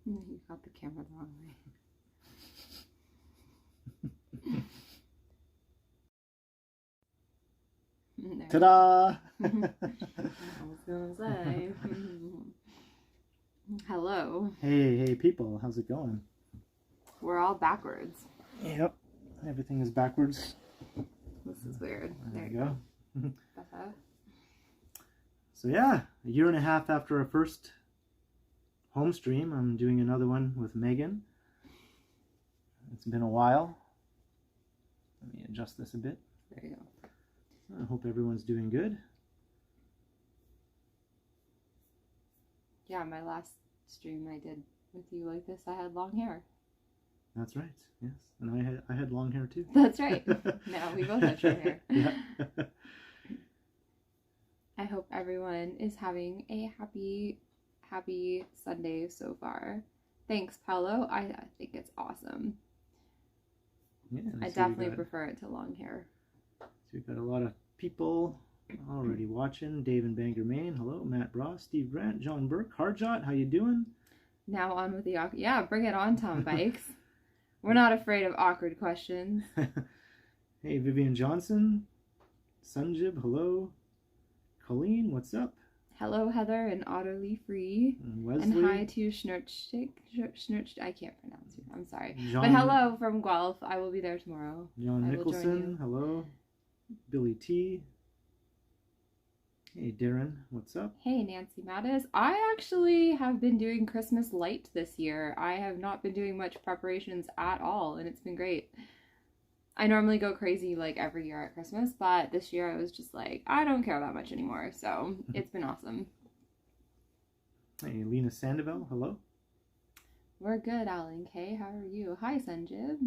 You got the camera the wrong way. Ta-da! I was gonna say. Hello. Hey people, how's it going? We're all backwards. Yep, everything is backwards. This is weird. There you go. Better. So yeah, a year and a half after our first home stream, I'm doing another one with Meghan. It's been a while. Let me adjust this a bit. There you go. I hope everyone's doing good. Yeah, my last stream I did with you like this, I had long hair. That's right, yes. And I had long hair too. That's right. Now we both have short hair. Yeah. I hope everyone is having a happy Sunday so far. Thanks, Paolo. I think it's awesome. Yeah, I definitely prefer it to long hair. So we've got a lot of people already watching. Dave in Bangor, Maine. Hello. Matt Ross, Steve Grant, John Burke, Harjot. How you doing? Now on with the awkward. Yeah, bring it on, Tom Bikes. We're not afraid of awkward questions. Hey, Vivian Johnson. Sunjib, hello. Colleen, what's up? Hello, Heather, and Otterly Free. And Wesley. And hi to Schnurchstick. I can't pronounce it. I'm sorry. John, but hello from Guelph. I will be there tomorrow. John Nicholson, hello. Billy T. Hey, Darren, what's up? Hey, Nancy Mattis. I actually have been doing Christmas light this year. I have not been doing much preparations at all, and it's been great. I normally go crazy like every year at Christmas, but this year I was just like, I don't care that much anymore, so it's been awesome. Hey, Lena Sandoval, hello. We're good, Alan K. How are you? Hi, Sanjib.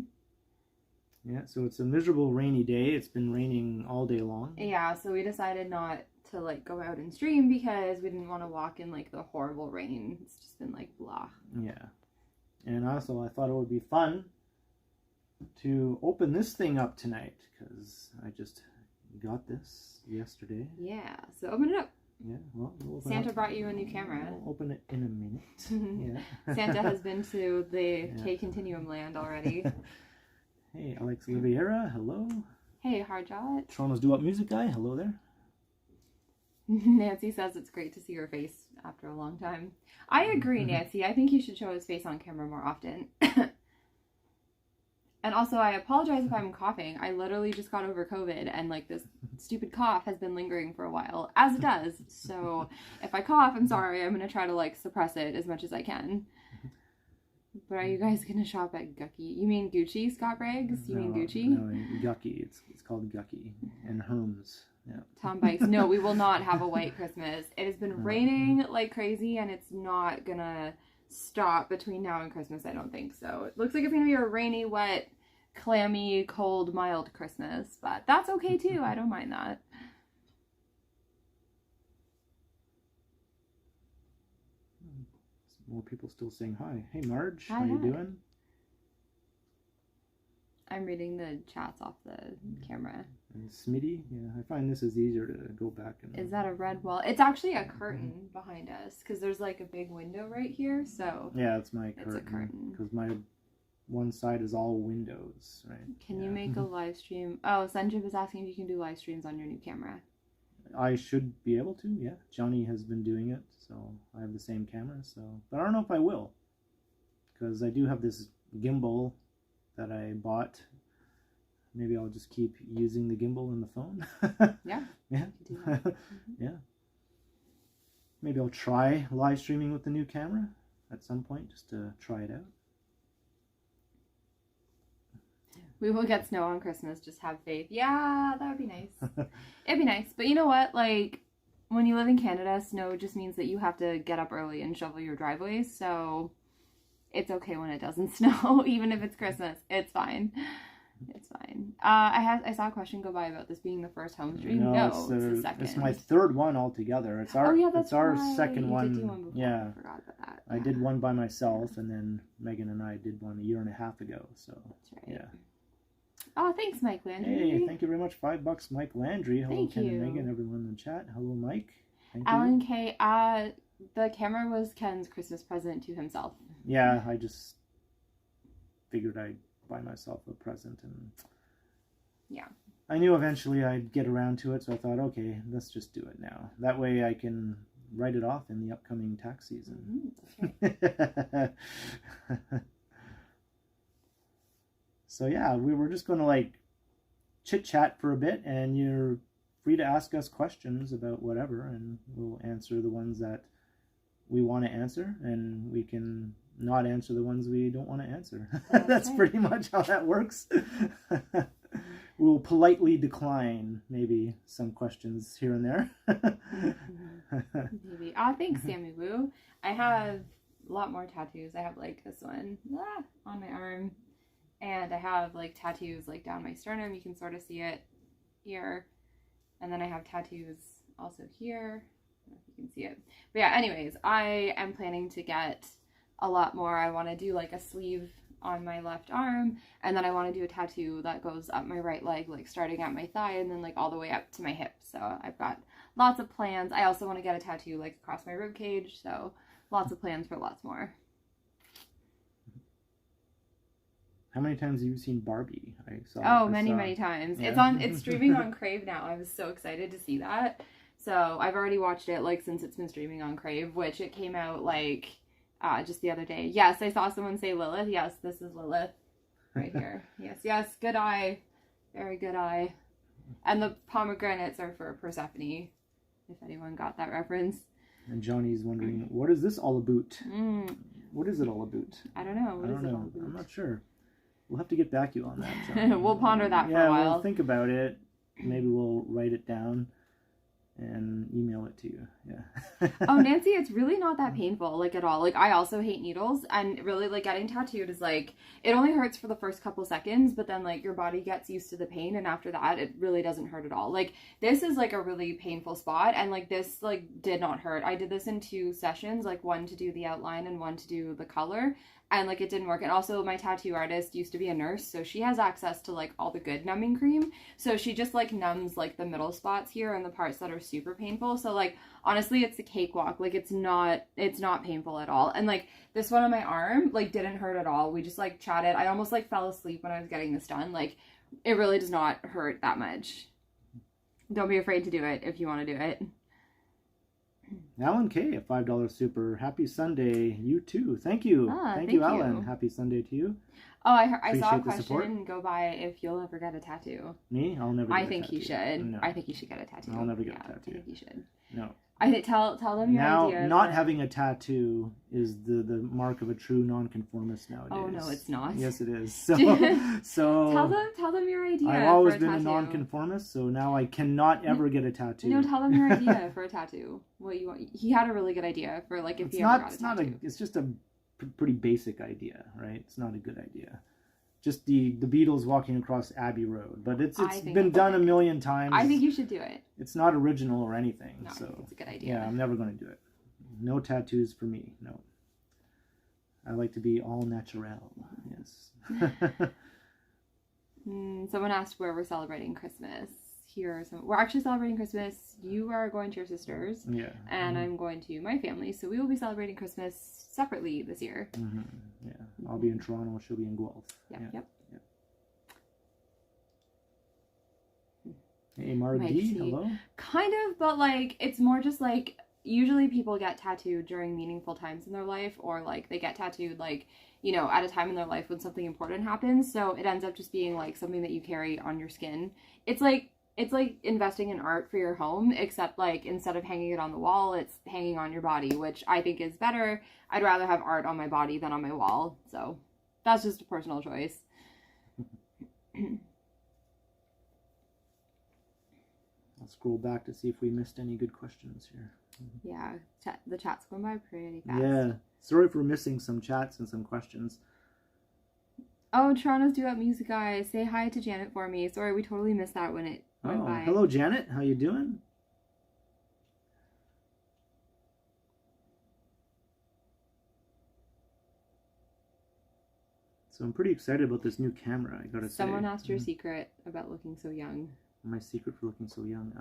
Yeah, so it's a miserable rainy day. It's been raining all day long. Yeah, so we decided not to like go out and stream because we didn't want to walk in like the horrible rain. It's just been like blah. Yeah. And also I thought it would be fun to open this thing up tonight because I just got this yesterday. Yeah, so open it up. Yeah, well, we'll Santa brought you a new camera. We'll open it in a minute. Yeah. Santa has been to the Ken Continuum land already. Hey, Alex Oliveira, hello. Hey, Harjot. Toronto's Do Up Music Guy, hello there. Nancy says it's great to see your face after a long time. I agree, Nancy. I think you should show his face on camera more often. And also, I apologize if I'm coughing. I literally just got over COVID, and like this stupid cough has been lingering for a while, as it does. So if I cough, I'm sorry. I'm gonna try to like suppress it as much as I can. But are you guys gonna shop at Gucky? You mean Gucci, Scott Briggs? You mean Gucci? No, Gucky. It's called Gucky and Hermes. Yeah. Tom Bikes. No, we will not have a white Christmas. It has been raining like crazy, and it's not gonna stop between now and Christmas. I don't think so. It looks like it's gonna be a rainy, wet, clammy, cold, mild Christmas, but that's okay too. I don't mind that. More people still saying hi. Hey Marge, Hi, how you hi. doing? I'm reading the chats off the camera. And Smitty, yeah, I find this is easier to go back and. Is that a red wall? It's actually a curtain behind us because there's like a big window right here. So yeah, it's my curtain. It's a curtain because my one side is all windows, right? Can you make a live stream? Oh, Sanjib is asking if you can do live streams on your new camera. I should be able to, yeah. Johnny has been doing it, so I have the same camera, so. But I don't know if I will. Because I do have this gimbal that I bought. Maybe I'll just keep using the gimbal in the phone. Yeah. Yeah. Do that. Yeah. Maybe I'll try live streaming with the new camera at some point, just to try it out. We will get snow on Christmas, just have faith. Yeah, that would be nice. It'd be nice. But you know what? Like, when you live in Canada, snow just means that you have to get up early and shovel your driveways. So it's okay when it doesn't snow, even if it's Christmas. It's fine. It's fine. I saw a question go by about this being the first home stream. No, it's the second. It's my third one altogether. It's our our second one. You did do one before. Yeah. I forgot about that. I did one by myself, and then Megan and I did one a year and a half ago. So that's right. Yeah. Oh, thanks, Mike Landry. Hey, thank you very much. $5, Mike Landry. Hello, Thank Ken you. and Megan, everyone in the chat. Hello, Mike. Thank Alan you. K. The camera was Ken's Christmas present to himself. Yeah, I just figured I'd buy myself a present, and yeah, I knew eventually I'd get around to it, so I thought, okay, let's just do it now. That way I can write it off in the upcoming tax season. That's right. So yeah, we were just going to like chit chat for a bit, and you're free to ask us questions about whatever, and we'll answer the ones that we want to answer, and we can not answer the ones we don't want to answer. That's right. Pretty much how that works. We'll politely decline maybe some questions here and there. Maybe. Oh, thanks, Sammy Woo. I have a lot more tattoos. I have like this one on my arm, and I have like tattoos like down my sternum. You can sort of see it here, and then I have tattoos also here. I don't know if you can see it, but yeah. Anyways, I am planning to get a lot more. I want to do like a sleeve on my left arm, and then I want to do a tattoo that goes up my right leg, like starting at my thigh and then like all the way up to my hip. So I've got lots of plans. I also want to get a tattoo like across my rib cage, so lots of plans for lots more. How many times have you seen Barbie? Many times. Yeah. It's streaming on Crave now. I was so excited to see that. So I've already watched it like since it's been streaming on Crave, which it came out like just the other day. Yes, I saw someone say Lilith. Yes, this is Lilith right here. Yes, good eye. Very good eye. And the pomegranates are for Persephone, if anyone got that reference. And Johnny's wondering, what is this all about? What is it all about? I don't know. What is it all about? I'm not sure. We'll have to get back to you on that, Johnny. We'll ponder that for a while. We'll think about it. Maybe we'll write it down and email it to you. Yeah. Oh, Nancy, it's really not that painful, like, at all. Like, I also hate needles, and really, like, getting tattooed is, like, it only hurts for the first couple seconds, but then, like, your body gets used to the pain, and after that, it really doesn't hurt at all. Like, this is, like, a really painful spot, and, like, this, like, did not hurt. I did this in 2 sessions, like, one to do the outline and one to do the color, and, like, it didn't work. And also, my tattoo artist used to be a nurse, so she has access to, like, all the good numbing cream. So she just, like, numbs, like, the middle spots here and the parts that are super painful. So, like, honestly, it's a cakewalk. Like, it's not painful at all. And, like, this one on my arm, like, didn't hurt at all. We just, like, chatted. I almost, like, fell asleep when I was getting this done. Like, it really does not hurt that much. Don't be afraid to do it if you want to do it. Alan K, a $5 super. Happy Sunday, you too. Thank you. Thank you, Alan. Happy Sunday to you. Oh, I saw a question go by if you'll ever get a tattoo. Me? I'll never get a tattoo. I think you should. No. I think you should get a tattoo. I'll never get a tattoo. I think you should. No. I think tell them your idea. Now, not having a tattoo is the mark of a true nonconformist nowadays. Oh no, it's not. Yes, it is. So tell them your idea. I've always been a nonconformist, so now I cannot ever get a tattoo. No, tell them your idea for a tattoo. What you want? He had a really good idea for like if he ever got a tattoo. It's just a pretty basic idea, right? It's not a good idea. Just the Beatles walking across Abbey Road, but it's been done a million times. I think you should do it. It's not original or anything, no, so it's a good idea. Yeah, I'm never going to do it. No tattoos for me. No. I like to be all natural. Yes. Someone asked where we're celebrating Christmas. We're actually celebrating Christmas. You are going to your sister's. Yeah. And I'm going to my family, so we will be celebrating Christmas separately this year. Yeah. I'll be in Toronto. She'll be in Guelph. Yep. Hey, Marge, hello? Kind of, but, like, it's more just, like, usually people get tattooed during meaningful times in their life, or, like, they get tattooed, like, you know, at a time in their life when something important happens, so it ends up just being, like, something that you carry on your skin. It's like investing in art for your home, except, like, instead of hanging it on the wall, it's hanging on your body, which I think is better. I'd rather have art on my body than on my wall, so that's just a personal choice. I'll scroll back to see if we missed any good questions here. Yeah, the chat's going by pretty fast. Yeah, sorry for missing some chats and some questions. Oh, Toronto's Due Up Music Guy. Say hi to Janet for me. Sorry, we totally missed that when it went by. Hello, Janet. How you doing? So I'm pretty excited about this new camera, I gotta say. Someone asked your secret about looking so young. My secret for looking so young?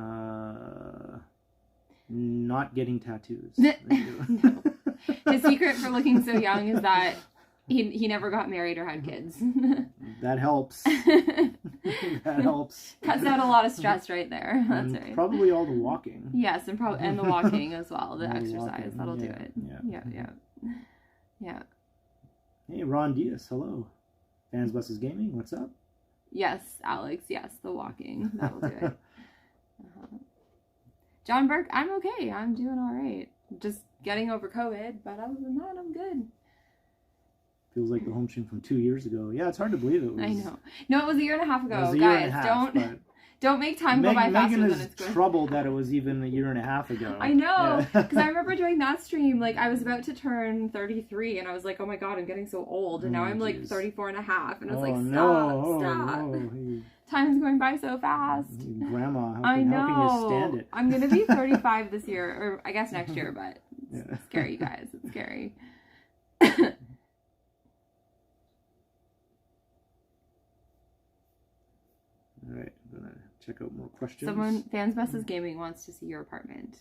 Not getting tattoos. No. His secret for looking so young is that he never got married or had kids. That helps. That helps. Cuts out a lot of stress right there. That's And right. probably all the walking. Yes, and the walking as well, the All the exercise. walking. That'll do Yeah, it. yeah. Yeah. Hey, Ron Diaz, hello. Fans Buses Gaming, what's up? Yes, Alex. Yes, the walking. That'll do it. John Burke, I'm okay. I'm doing all right. Just getting over COVID, but other than that, I'm good. Feels like the home stream from 2 years ago. Yeah, it's hard to believe it was. I know. No, it was a year and a half ago. It was a Guys, year and a half, don't make time go by faster Megan than is it's going. troubled that it was even a year and a half ago. I know, Yeah. because I remember doing that stream, like, I was about to turn 33, and I was like, oh my god, I'm getting so old, and now I'm like Jeez. 34 and a half, and I was like, no. stop. Hey, Time's going by so fast. Grandma, how I can, know. how can you stand it? I'm going to be 35 this year, or I guess next year, but it's Yeah. scary, guys. It's scary. All right, I'm going to check out more questions. Fans Messes Gaming wants to see your apartment.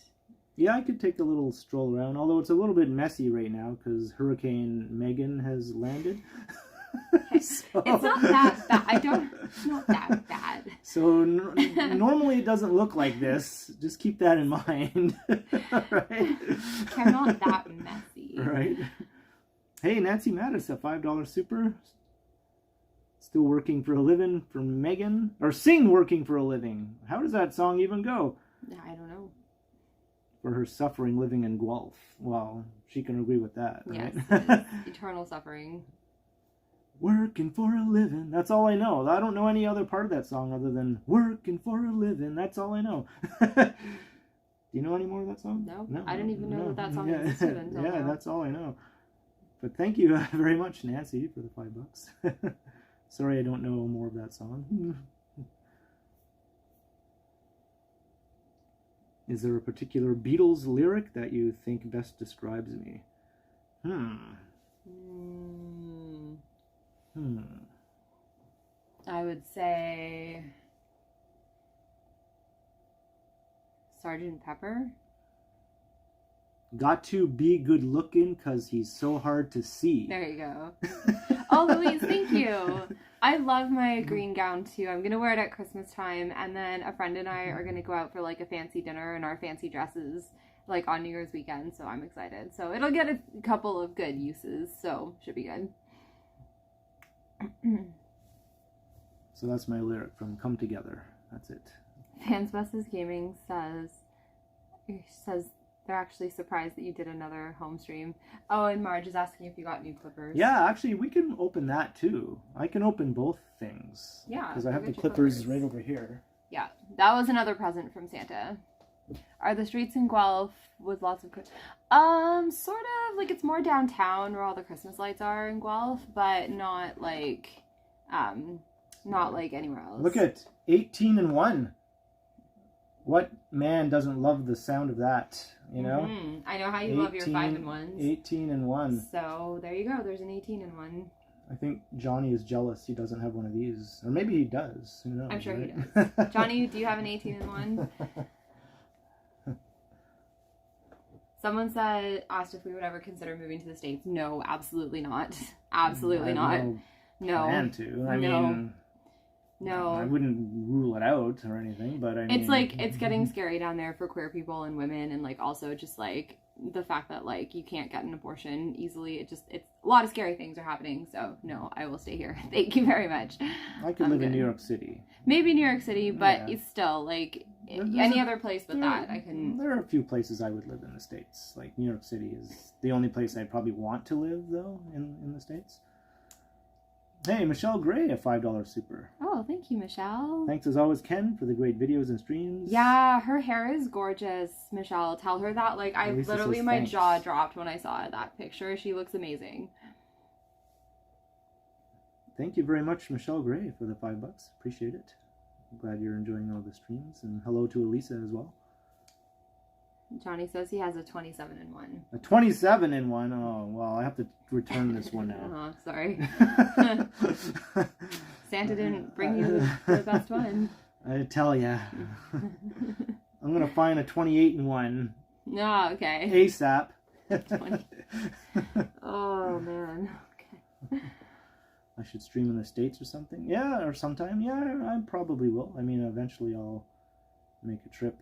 Yeah, I could take a little stroll around, although it's a little bit messy right now because Hurricane Meghan has landed. So, It's not that bad. It's not that bad. So normally it doesn't look like this. Just keep that in mind. Right? I'm not that messy. Right. Hey, Nancy Mattis, a $5 super. Still working for a living for Meghan. Or sing working for a living. How does that song even go? I don't know. For her suffering living in Guelph. Well, she can agree with that, right? Yes, it's eternal suffering. Working for a living. That's all I know. I don't know any other part of that song other than working for a living. That's all I know. Do you know any more of that song? No, I didn't even know that song existed until yeah, now. that's all I know. But thank you very much, Nancy, for the $5. Sorry I don't know more of that song. Is there a particular Beatles lyric that you think best describes me? I would say Sergeant Pepper. Got to be good looking because he's so hard to see. There you go. Oh, Louise, thank you. I love my green gown too. I'm going to wear it at Christmas time, and then a friend and I are going to go out for like a fancy dinner in our fancy dresses like on New Year's weekend, so I'm excited. So it'll get a couple of good uses, so should be good. So that's my lyric from Come Together. That's it. Fans Buses Gaming says they're actually surprised that you did another home stream. Oh, and Marge is asking if you got new clippers. Yeah, actually, we can open that too. I can open both things. Yeah. Because I have the get your clippers right over here. Yeah, that was another present from Santa. Are the streets in Guelph with lots of... sort of. Like, it's more downtown where all the Christmas lights are in Guelph, but not like... not like anywhere else. Look at 18 and 1. What man doesn't love the sound of that, you know? Mm-hmm. I know how you love your 5 and 1s. 18 and 1. So, there you go. There's an 18 and 1. I think Johnny is jealous he doesn't have one of these. Or maybe he does. Who knows? I'm sure right? he does. Johnny, do you have an 18 and 1? Someone asked if we would ever consider moving to the States. No, absolutely not. Absolutely not. No. Plan to. I mean... No. I wouldn't rule it out or anything, but I mean... It's like, it's getting scary down there for queer people and women, and like also just like the fact that like you can't get an abortion easily. It's a lot of scary things are happening, so no, I will stay here. Thank you very much. I could live in New York City. Maybe New York City, but Yeah. it's still like any other place but that I can... There are a few places I would live in the States. Like New York City is the only place I'd probably want to live, though, in the States. Hey, Michelle Gray, a $5 super. Oh, thank you, Michelle. Thanks as always, Ken, for the great videos and streams. Yeah, her hair is gorgeous, Michelle. Tell her that. Like, I Lisa literally, says my thanks. jaw dropped when I saw that picture. She looks amazing. Thank you very much, Michelle Gray, for the $5. Appreciate it. I'm glad you're enjoying all the streams. And hello to Elisa as well. Johnny says he has a 27 and 1. A 27 in 1. Oh, well, I have to return this one now. Oh, sorry. Santa didn't bring you the best one. I tell ya. I'm gonna find a 28-in-1 No, okay. ASAP. 20. Oh man. Okay. I should stream in the States or something. Yeah, or sometime. Yeah, I probably will. I mean, eventually I'll make a trip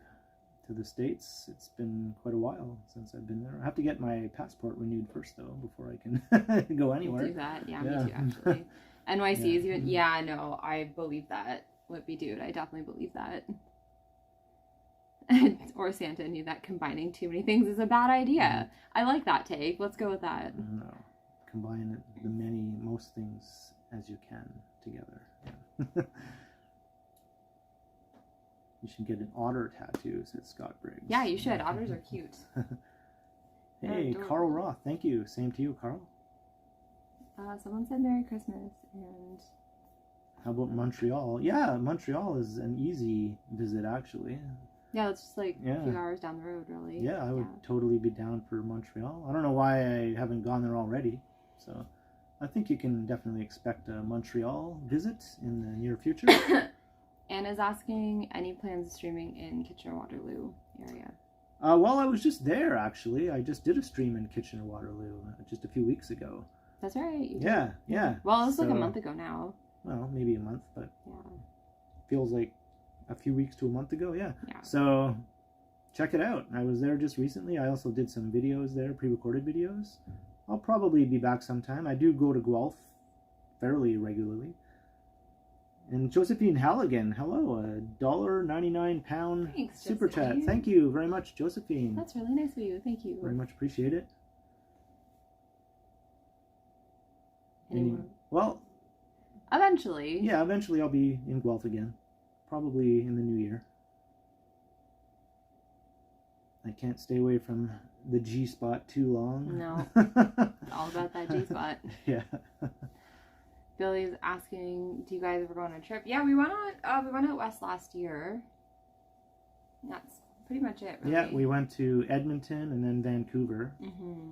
to the States. It's been quite a while since I've been there. I have to get my passport renewed first, though, before I can go anywhere. Do that. Yeah, me too, actually. NYC is even... Yeah, no, I believe that. Whippy dude, I definitely believe that. Or Santa knew that combining too many things is a bad idea. I like that take. Let's go with that. No. Combine most things as you can together. Yeah. You should get an otter tattoo, said Scott Briggs. Yeah, you should. Otters are cute. Hey, Carl Roth. Thank you. Same to you, Carl. Someone said Merry Christmas, and... How about Montreal? Yeah, Montreal is an easy visit, actually. Yeah, it's just like a few hours down the road, really. Yeah, I would totally be down for Montreal. I don't know why I haven't gone there already. So I think you can definitely expect a Montreal visit in the near future. Anna's asking, any plans of streaming in Kitchener-Waterloo area? Well, I was just there, actually. I just did a stream in Kitchener-Waterloo just a few weeks ago. That's right. Yeah. Well, it was like a month ago now. Well, maybe a month, but yeah, feels like a few weeks to a month ago. Yeah. So check it out. I was there just recently. I also did some videos there, pre-recorded videos. I'll probably be back sometime. I do go to Guelph fairly regularly. And Josephine Halligan, hello, $1.99 super chat. Thank you very much, Josephine. That's really nice of you. Thank you. Very much appreciate it. Well, eventually. Yeah, eventually I'll be in Guelph again. Probably in the new year. I can't stay away from the G-spot too long. No. It's all about that G-spot. Yeah. Billy's asking, do you guys ever go on a trip? Yeah, we went out west last year. That's pretty much it, really. Yeah, we went to Edmonton and then Vancouver. Mm-hmm.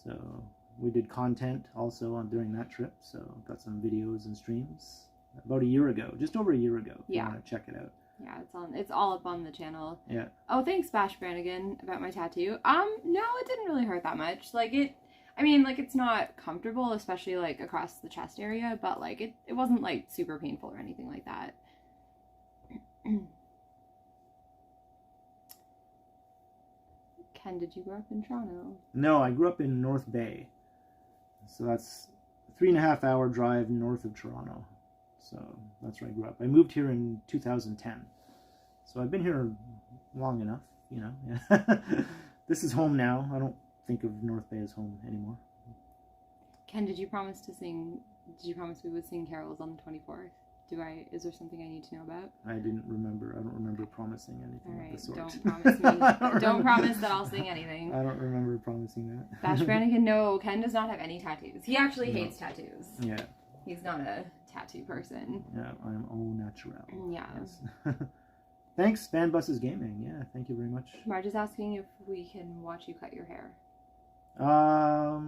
So we did content also during that trip. So got some videos and streams about a year ago, just over a year ago. If you want to check it out. Yeah, it's all up on the channel. Yeah. Oh, thanks, Bash Brannigan, about my tattoo. No, it didn't really hurt that much. Like, it's not comfortable, especially, like, across the chest area, but, like, it wasn't, like, super painful or anything like that. Ken, did you grow up in Toronto? No, I grew up in North Bay. So that's a 3.5-hour drive north of Toronto. So that's where I grew up. I moved here in 2010. So I've been here long enough, you know. This is home now. I don't think of North Bay as home anymore. Ken, did you promise we would sing carols on the 24th? Is there something I need to know about? I didn't remember. I don't remember promising anything of the sort. Don't promise me. Don't promise that I'll sing anything. I don't remember promising that. Bash Brannigan, no, Ken does not have any tattoos. He actually hates tattoos. Yeah. He's not a tattoo person. Yeah, I'm au naturel. Yeah. Yes. Thanks, Fanbuses Gaming. Yeah, thank you very much. Marge is asking if we can watch you cut your hair. Well,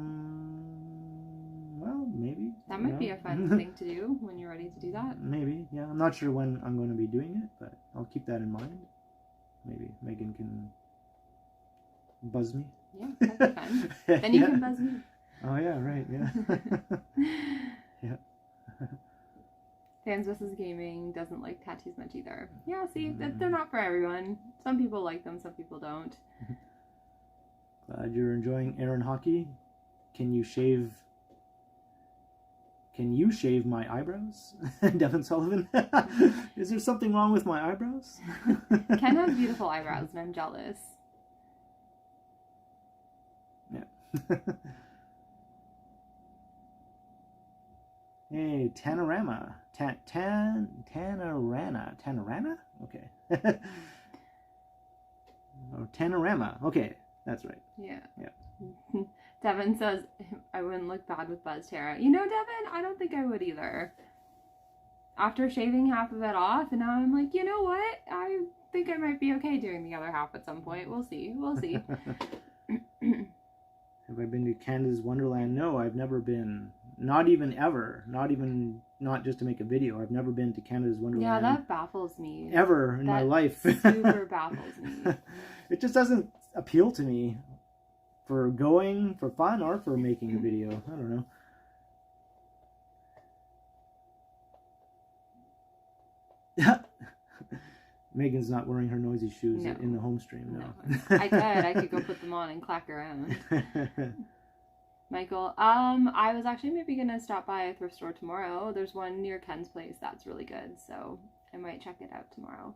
maybe. That might be a fun thing to do when you're ready to do that. Maybe, yeah. I'm not sure when I'm going to be doing it, but I'll keep that in mind. Maybe Megan can buzz me. Yeah, that'd be fun. Then you can buzz me. Oh, yeah, right, yeah. Yeah. Fans vs. Gaming doesn't like tattoos much either. Yeah, see, they're not for everyone. Some people like them, some people don't. Glad you're enjoying Aaron hockey. Can you shave my eyebrows? Devin Sullivan. Is there something wrong with my eyebrows? Ken has beautiful eyebrows and I'm jealous. Yeah. Hey, Tanorama. Tanorana? Okay. Oh, Tanorama. Okay, that's right. Yeah. Yeah. Devin says, I wouldn't look bad with buzzed hair. You know, Devin, I don't think I would either. After shaving half of it off, and now I'm like, you know what? I think I might be okay doing the other half at some point. We'll see. We'll see. Have I been to Canada's Wonderland? No, I've never been. Not even ever. Not just to make a video. I've never been to Canada's Wonderland. Yeah, that baffles me. Ever in my life. Super baffles me. It just doesn't appeal to me for going for fun or for making a video. I don't know. Megan's not wearing her noisy shoes in the Homestream. No. I could go put them on and clack around. Michael, I was actually maybe gonna stop by a thrift store tomorrow. There's one near Ken's place that's really good, so I might check it out tomorrow.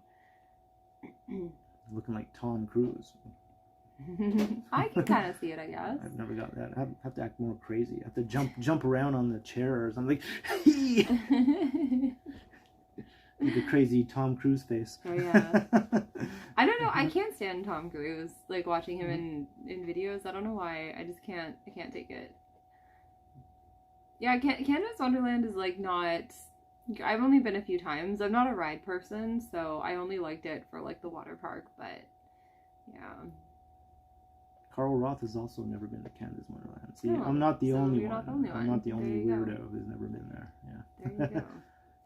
Looking like Tom Cruise. I can kind of see it, I guess. I've never got that. I have to act more crazy. I have to jump around on the chair or something. With a crazy Tom Cruise face. Oh yeah. I don't know. I can't stand Tom Cruise. Like watching him in videos. I don't know why. I just can't. I can't take it. Yeah, Canada's Wonderland is like not. I've only been a few times. I'm not a ride person, so I only liked it for like the water park. But yeah. Carl Roth has also never been to Canada's Wonderland. See, Oh, I'm not the only you're one. not the only one. I'm not the only There you weirdo go. who's never been there. Yeah. There you go.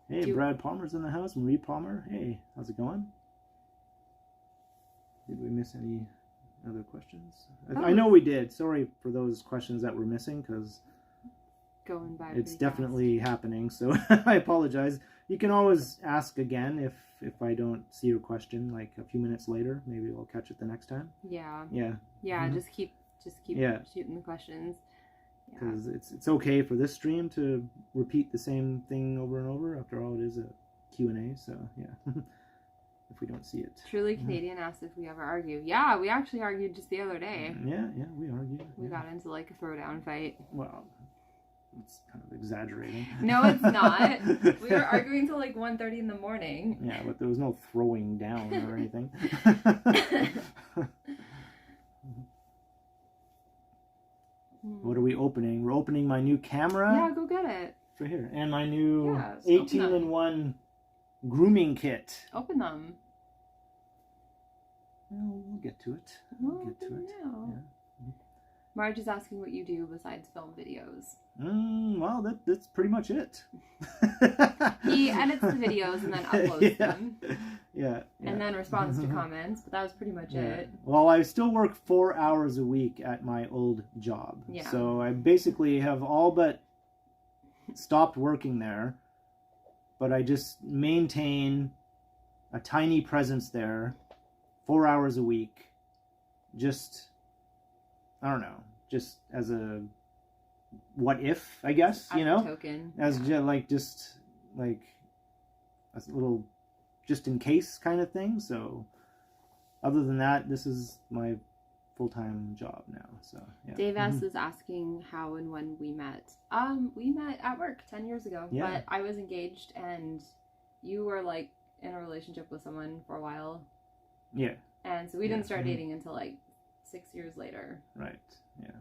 Hey, Brad Palmer's in the house. Marie Palmer. Hey, how's it going? Did we miss any other questions? Oh. I know we did. Sorry for those questions that we're missing, because Going by. it's pretty definitely happening. So I apologize. You can always ask again if I don't see your question like a few minutes later. Maybe we'll catch it the next time. fast. Yeah. Yeah. Yeah. Mhm. Just keep shooting the questions. Because it's okay for this stream to repeat the same thing over and over. After all, it is a Q&A, so yeah. If we don't see it. Truly Canadian asked if we ever argue. Yeah, we actually argued just the other day. Yeah, we argued. We got into like a throwdown fight. Well, it's kind of exaggerating. No, it's not. We were arguing till like 1:30 in the morning. Yeah, but there was no throwing down or anything. What are we opening? We're opening my new camera. Yeah, go get it. It's right here. And my new Yeah, 18-in-1 grooming kit. Open them. Well, we'll get to it. Well, We'll get to it. now. Yeah. Marge is asking what you do besides film videos. Well, that's pretty much it. He edits the videos and then uploads them. Yeah. And then responds to comments, but that was pretty much it. Well, I still work 4 hours a week at my old job. Yeah. So I basically have all but stopped working there, but I just maintain a tiny presence there 4 hours a week. Just, I don't know, just as a what if, I guess, As you a know? token. As just like a little just in case kind of thing. So other than that, this is my full-time job now. So yeah. Dave S is asking how and when we met. We met at work 10 years ago. Yeah. But I was engaged and you were like in a relationship with someone for a while. Yeah. And so we didn't start dating until like 6 years later. Right. Yeah.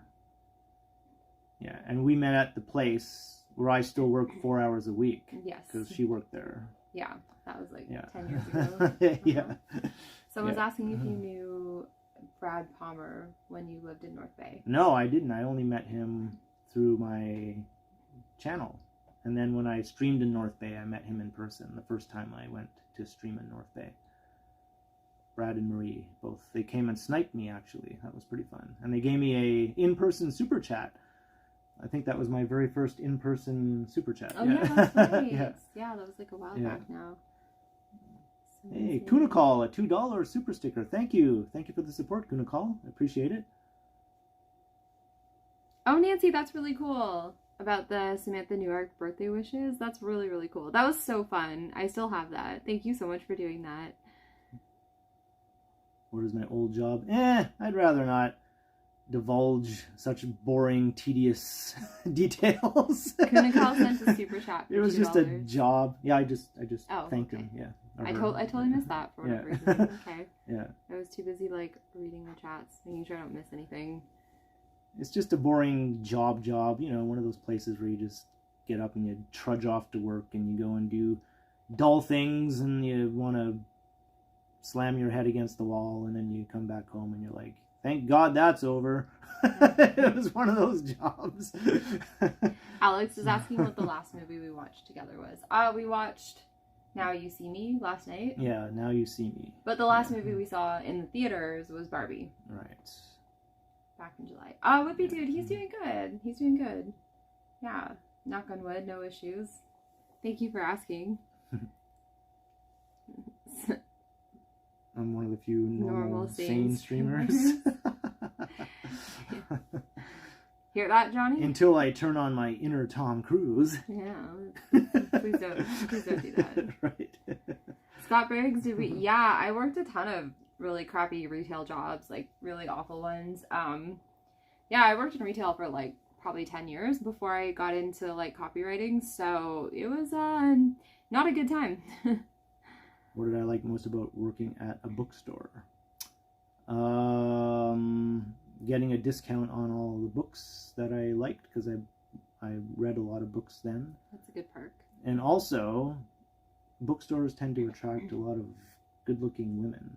Yeah, and we met at the place where I still work 4 hours a week. Yes. Because she worked there. Yeah, that was like 10 Yeah. years ago. Yeah. Someone's asking if you knew Brad Palmer when you lived in North Bay. No, I didn't. I only met him through my channel. And then when I streamed in North Bay, I met him in person the first time I went to stream in North Bay. Brad and Marie, both. They came and sniped me, actually. That was pretty fun. And they gave me a in-person super chat. I think that was my very first in-person super chat. Oh, yeah, that's right. Yeah. Yeah, that was like a while back now. So Hey, Kunakal, a $2 super sticker. Thank you. Thank you for the support, Kunakal. I appreciate it. Oh, Nancy, that's really cool. About the Samantha Newark birthday wishes. That's really, really cool. That was so fun. I still have that. Thank you so much for doing that. What is my old job? I'd rather not divulge such boring, tedious details. Kunakal sent a super chat for It was $2. just a job. Yeah, I just thanked okay. him. Yeah. I totally missed that for whatever Yeah. reason. Okay. Yeah. I was too busy like reading the chats, making sure I don't miss anything. It's just a boring job, you know, one of those places where you just get up and you trudge off to work and you go and do dull things and you want to slam your head against the wall and then you come back home and you're like, thank God that's over. It was one of those jobs. Alex is asking what the last movie we watched together was. We watched Now You See Me last night. Yeah, Now You See Me. But the last movie we saw in the theaters was Barbie. Right. Back in July. Whippy dude, he's doing good. He's doing good. Yeah. Knock on wood, no issues. Thank you for asking. I'm one of the few normal sane streamers. Hear that, Johnny? Until I turn on my inner Tom Cruise. Yeah. Please don't do that. Right. Scott Briggs, yeah, I worked a ton of really crappy retail jobs, like really awful ones. Yeah, I worked in retail for like probably 10 years before I got into like copywriting, so it was not a good time. What did I like most about working at a bookstore? Getting a discount on all the books that I liked, because I read a lot of books then. That's a good perk. And also, bookstores tend to attract a lot of good-looking women.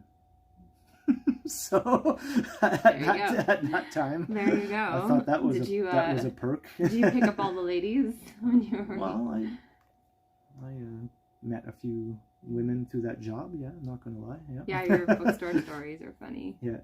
So at that time, there you go. I thought that was that was a perk. Did you pick up all the ladies when you were? Well, I met a few women through that job. Yeah, I'm not gonna lie. Yeah, your bookstore stories are funny. Yeah.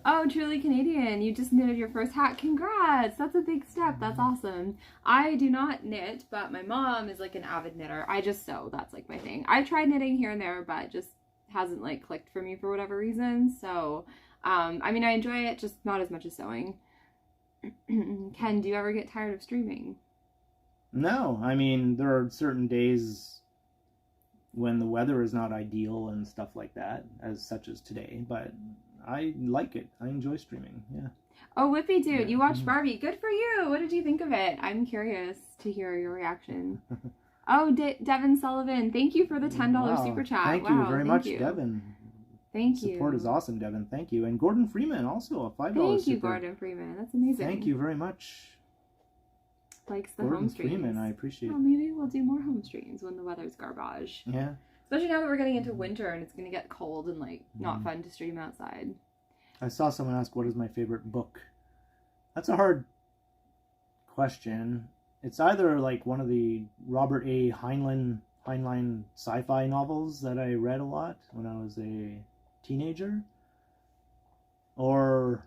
Oh, truly Canadian! You just knitted your first hat. Congrats! That's a big step. That's awesome. I do not knit, but my mom is like an avid knitter. I just sew. That's like my thing. I tried knitting here and there, but just hasn't like clicked for me for whatever reason. So, I mean, I enjoy it, just not as much as sewing. Ken, do you ever get tired of streaming? No, I mean, there are certain days when the weather is not ideal and stuff like that, as such as today, but I like it. I enjoy streaming. Yeah. Oh, Whippy dude, you watched Barbie. Good for you. What did you think of it? I'm curious to hear your reaction. Oh, Devin Sullivan, thank you for the $10 super chat. Thank you very much, Devin. Thank you. Support is awesome, Devin. Thank you. And Gordon Freeman, also a $5 Thank you, super. Gordon Freeman. That's amazing. Thank you very much. Likes the Gordon home streams. Freeman, I appreciate it. Well, maybe we'll do more home streams when the weather's garbage. Yeah. Especially now that we're getting into winter and it's going to get cold and, like, not fun to stream outside. I saw someone ask, what is my favorite book? That's a hard question. It's either like one of the Robert A. Heinlein sci-fi novels that I read a lot when I was a teenager, or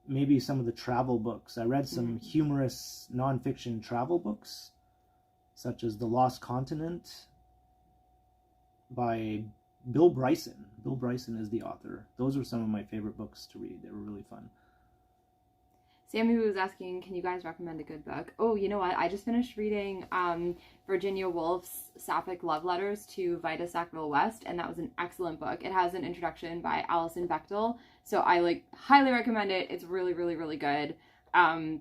maybe some of the travel books. I read some humorous nonfiction travel books, such as The Lost Continent by Bill Bryson. Bill Bryson is the author. Those were some of my favorite books to read. They were really fun. Sammy was asking, can you guys recommend a good book? Oh, you know what? I just finished reading Virginia Woolf's Sapphic Love Letters to Vida Sackville-West, and that was an excellent book. It has an introduction by Alison Bechdel, so I like highly recommend it. It's really, really, really good.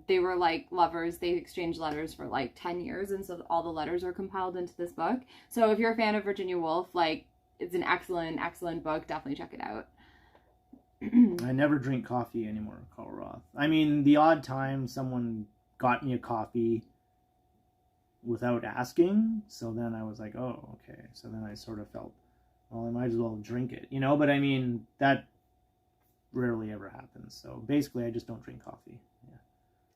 They were like lovers. They exchanged letters for like 10 years, and so all the letters are compiled into this book. So if you're a fan of Virginia Woolf, like, it's an excellent, excellent book. Definitely check it out. I never drink coffee anymore, Carl Roth. I mean, the odd time someone got me a coffee without asking, so then I was like, oh, okay. So then I sort of felt, well, I might as well drink it, you know? But I mean, that rarely ever happens. So basically, I just don't drink coffee. Yeah.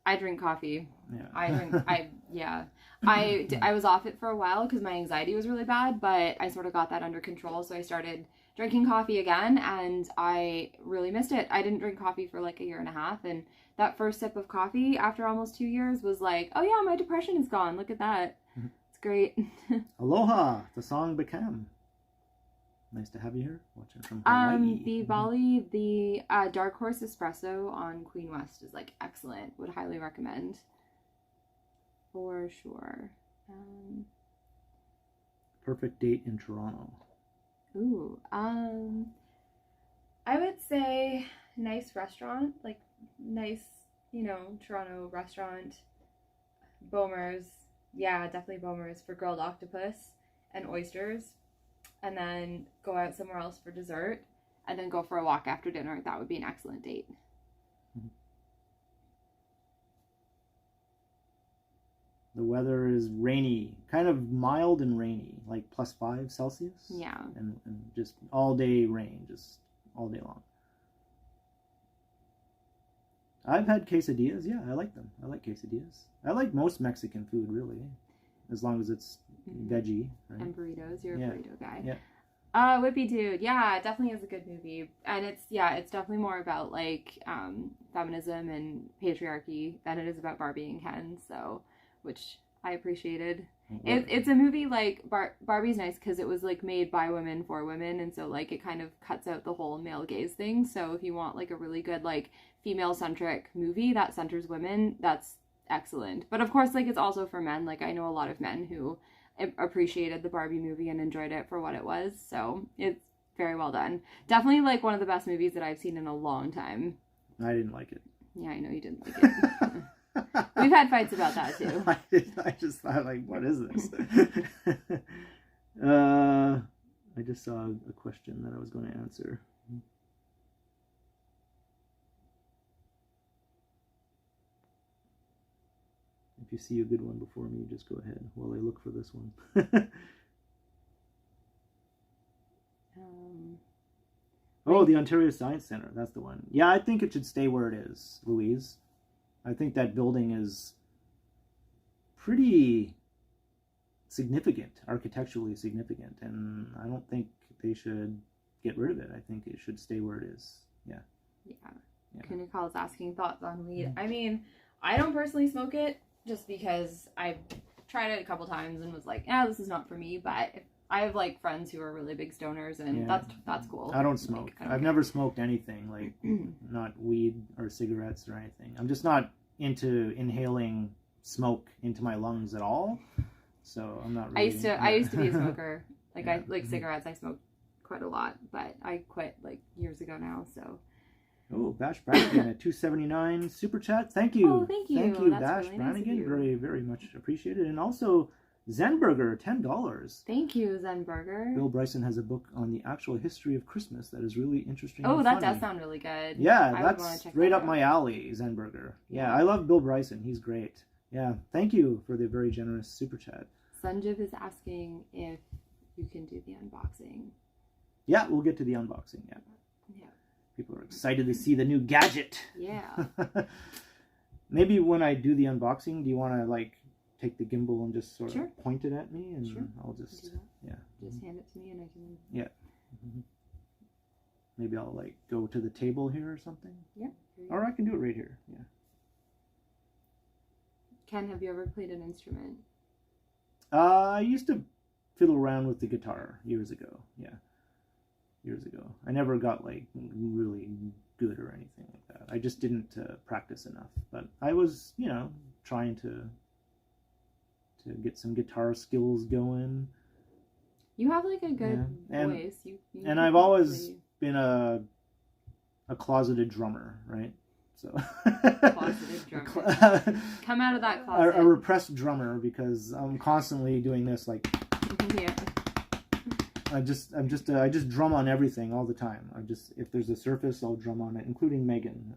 I drink coffee. Yeah. I was off it for a while because my anxiety was really bad, but I sort of got that under control, so I started drinking coffee again, and I really missed it. I didn't drink coffee for like a year and a half, and that first sip of coffee after almost 2 years was like, oh yeah, my depression is gone. Look at that. It's great. Aloha, the song Beckham. Nice to have you here. Watching from Hawaii. The Bali, the Dark Horse Espresso on Queen West is like excellent. Would highly recommend. For sure. Perfect date in Toronto. Ooh, I would say nice restaurant, like nice, you know, Toronto restaurant. Bomer's, yeah, definitely Bomer's for grilled octopus and oysters, and then go out somewhere else for dessert, and then go for a walk after dinner. That would be an excellent date. The weather is rainy, kind of mild and rainy, like +5 Celsius. Yeah. And just all day rain, just all day long. I've had quesadillas. Yeah, I like them. I like quesadillas. I like most Mexican food, really, as long as it's veggie. Right? And burritos. You're a burrito guy. Yeah. Whippy Dude. Yeah, it definitely is a good movie. And it's definitely more about, like, feminism and patriarchy than it is about Barbie and Ken, so, which I appreciated. It's a movie, like, Barbie's nice because it was, like, made by women for women, and so, like, it kind of cuts out the whole male gaze thing. So if you want, like, a really good, like, female-centric movie that centers women, that's excellent. But, of course, like, it's also for men. Like, I know a lot of men who appreciated the Barbie movie and enjoyed it for what it was, so it's very well done. Definitely, like, one of the best movies that I've seen in a long time. I didn't like it. Yeah, I know you didn't like it. We've had fights about that too. I just thought, like, what is this? I just saw a question that I was going to answer. If you see a good one before me, just go ahead while I look for this one. Oh, the Ontario Science Centre. That's the one. Yeah, I think it should stay where it is, Louise. I think that building is pretty significant, architecturally significant, and I don't think they should get rid of it. I think it should stay where it is. Yeah. Yeah. Kunikal is asking thoughts on weed. I mean, I don't personally smoke it just because I've tried it a couple times and was like, this is not for me, but if I have, like, friends who are really big stoners, and that's cool. I don't smoke. Like, I've never smoked anything, like, not weed or cigarettes or anything. I'm just not into inhaling smoke into my lungs at all. So I'm not really... I used to be a smoker. Like, I like cigarettes. I smoked quite a lot, but I quit, like, years ago now, so... Oh, Bash Brannigan at 279 super chat. Thank you. Oh, thank you. Thank you, That's Bash really Brannigan. nice of you. Very, very much appreciated. And also Zenburger, $10. Thank you, Zenburger. Bill Bryson has a book on the actual history of Christmas that is really interesting. Oh, and that funny. does sound really good. Yeah, that's right up my alley, Zenburger. Yeah, I love Bill Bryson. He's great. Yeah, thank you for the very generous super chat. Sanjiv is asking if you can do the unboxing. Yeah, we'll get to the unboxing. Yeah. People are excited to see the new gadget. Yeah. Maybe when I do the unboxing, do you want to, like, take the gimbal and just sort of point it at me, and I'll just just hand it to me and I can. Yeah. Maybe I'll, like, go to the table here or something. Yeah. Or I can do it right here. Yeah. Ken, have you ever played an instrument? I used to fiddle around with the guitar years ago. Yeah. Years ago. I never got, like, really good or anything like that. I just didn't practice enough. But I was, you know, trying to get some guitar skills going. You have, like, a good voice. And I've always been a closeted drummer, right? So closeted drummer. Come out of that closet. A repressed drummer, because I'm constantly doing this, like. Yeah. I just drum on everything all the time. If there's a surface, I'll drum on it, including Meghan.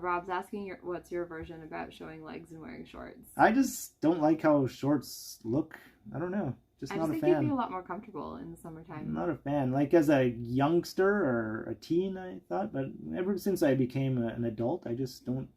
Rob's asking what's your version about showing legs and wearing shorts? I just don't like how shorts look. I don't know. Just not a fan. I think you'd be a lot more comfortable in the summertime. I'm not a fan. Like, as a youngster or a teen, I thought, but ever since I became an adult, I just don't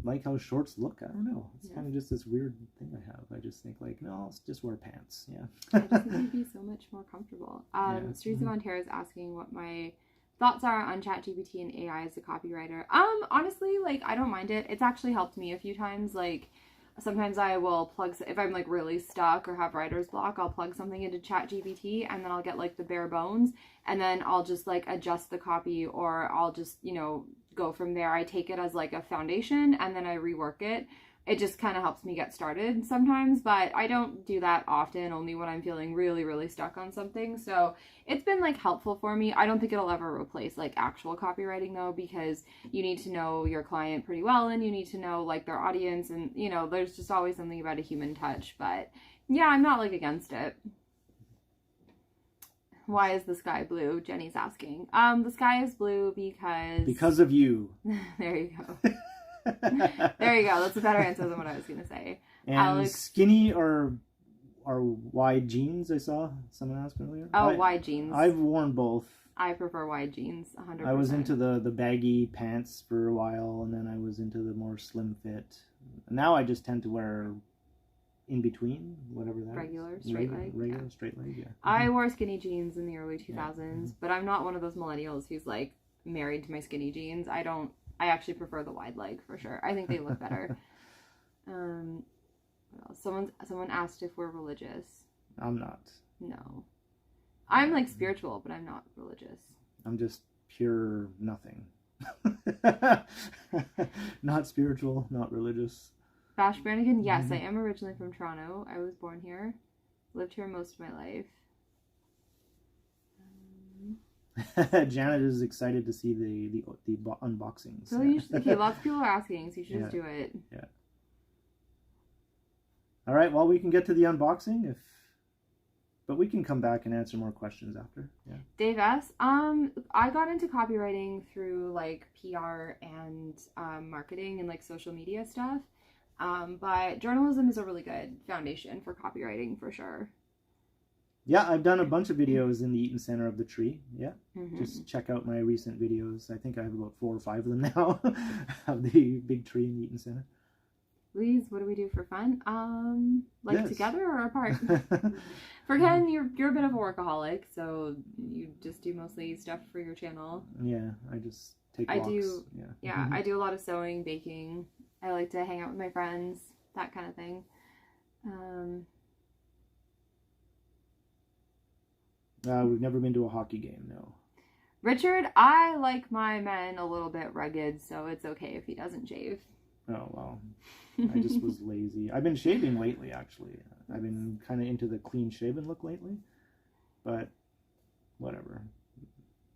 like how shorts look. I don't know. It's kind of just this weird thing I have. I just think, like, no, I'll just wear pants. Yeah. I just think you'd be so much more comfortable. Streets of Ontario is asking what my thoughts are on ChatGPT and AI as a copywriter. Honestly, like, I don't mind it. It's actually helped me a few times. Like, sometimes I will plug, if I'm, like, really stuck or have writer's block, I'll plug something into ChatGPT and then I'll get, like, the bare bones, and then I'll just, like, adjust the copy, or I'll just, you know, go from there. I take it as, like, a foundation and then I rework it. It just kind of helps me get started sometimes, but I don't do that often, only when I'm feeling really, really stuck on something. So it's been, like, helpful for me. I don't think it'll ever replace, like, actual copywriting, though, because you need to know your client pretty well, and you need to know, like, their audience, and, you know, there's just always something about a human touch. But yeah, I'm not, like, against it. Why is the sky blue? Jenny's asking. The sky is blue because of you. There you go. There you go. That's a better answer than what I was going to say. And Alex, skinny or wide jeans, I saw someone ask earlier. Oh, wide jeans. I've worn both. I prefer wide jeans, 100%. I was into the baggy pants for a while, and then I was into the more slim fit. Now I just tend to wear in between, whatever that regular, is. Straight leg. Regular, yeah. straight leg, yeah. I wore skinny jeans in the early 2000s, Yeah. but I'm not one of those millennials who's like married to my skinny jeans. I actually prefer the wide leg for sure. I think they look better. What else? Someone asked if we're religious. I'm not. No. I'm like spiritual, but I'm not religious. I'm just pure nothing. Not spiritual, not religious. Bash Brannigan, yes, I am originally from Toronto. I was born here. Lived here most of my life. Janet is excited to see the unboxings. So you should, okay, lots of people are asking, so you should just do it. Yeah. All right, well, we can get to the unboxing but we can come back and answer more questions after. Yeah. Dave S. I got into copywriting through like PR and marketing and like social media stuff. But journalism is a really good foundation for copywriting for sure. Yeah, I've done a bunch of videos in the Eaton Center of the Tree. Yeah. Just check out my recent videos. I think I have about 4 or 5 of them now of the big tree in the Eaton Center. Louise, what do we do for fun? Yes. Together or apart? For Ken, you're a bit of a workaholic, so you just do mostly stuff for your channel. Yeah, I just take walks. I do a lot of sewing, baking. I like to hang out with my friends, that kind of thing. We've never been to a hockey game, no. Richard, I like my men a little bit rugged, so it's okay if he doesn't shave. Oh, well, I just was lazy. I've been shaving lately, actually. I've been kind of into the clean-shaven look lately, but whatever.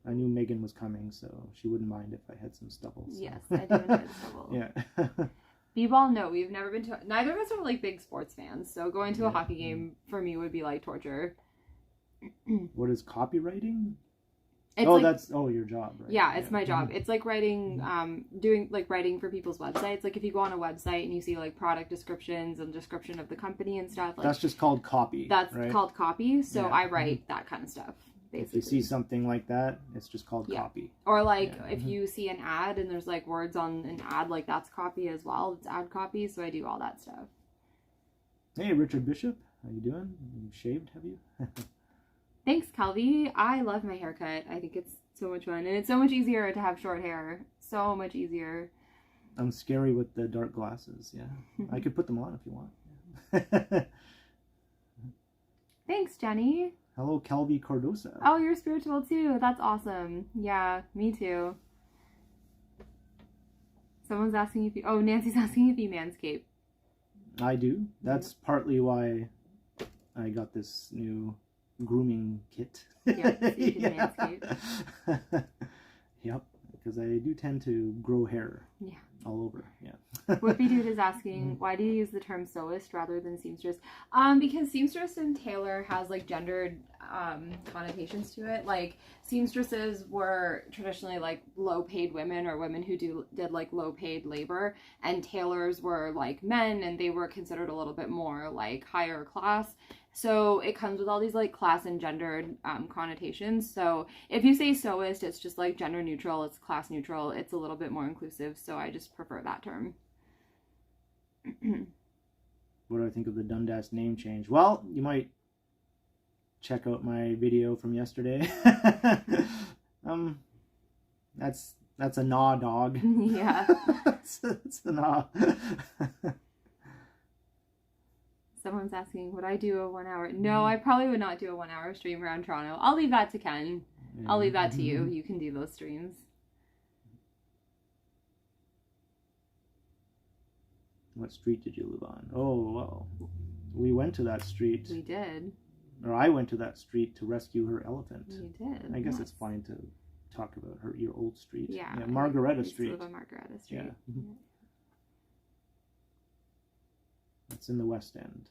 I knew Meghan was coming, so she wouldn't mind if I had some stubble. So. Yes, I do enjoy the stubble. Yeah. B-ball, no, we've never been to... Neither of us are, like, big sports fans, so going to a hockey game, for me, would be, like, torture. What is copywriting? It's that's your job, right? Yeah, it's my job. It's like writing, doing like writing for people's websites. Like if you go on a website and you see like product descriptions and description of the company and stuff. Like, that's just called copy. That's right? called copy. So I write that kind of stuff. Basically. If you see something like that, it's just called copy. Or like if you see an ad and there's like words on an ad, like that's copy as well. It's ad copy. So I do all that stuff. Hey, Richard Bishop, how you doing? You shaved, have you? Thanks, Kelby. I love my haircut. I think it's so much fun. And it's so much easier to have short hair. So much easier. I'm scary with the dark glasses, yeah. I could put them on if you want. Thanks, Jenny. Hello, Kelby Cardosa. Oh, you're spiritual too. That's awesome. Yeah, me too. Someone's asking if you... Oh, Nancy's asking if you manscape. I do. That's partly why I got this new... grooming kit. Yeah, so you can manscape. Yep, because I do tend to grow hair. Yeah. All over. Yeah. Whoopie Dude is asking, why do you use the term sewist rather than seamstress? Because seamstress and tailor has like gendered connotations to it. Like seamstresses were traditionally like low paid women or women who did like low paid labor, and tailors were like men and they were considered a little bit more like higher class. So it comes with all these like class and gendered connotations. So if you say sewist, it's just like gender neutral, it's class neutral, it's a little bit more inclusive. So I just prefer that term. What do I think of the Dundas name change? Well, you might check out my video from yesterday. That's a gnaw dog. Yeah. it's a gnaw. Someone's asking, would I do a 1 hour? No, I probably would not do a 1 hour stream around Toronto. I'll leave that to Ken. Yeah. I'll leave that to you. You can do those streams. What street did you live on? Oh, well, we went to that street. We did. Or I went to that street to rescue her elephant. You did. I guess it's fine to talk about your old street. Yeah. Margaretta Street. Live on Margaretta Street. Yeah. Yeah. It's in the West End.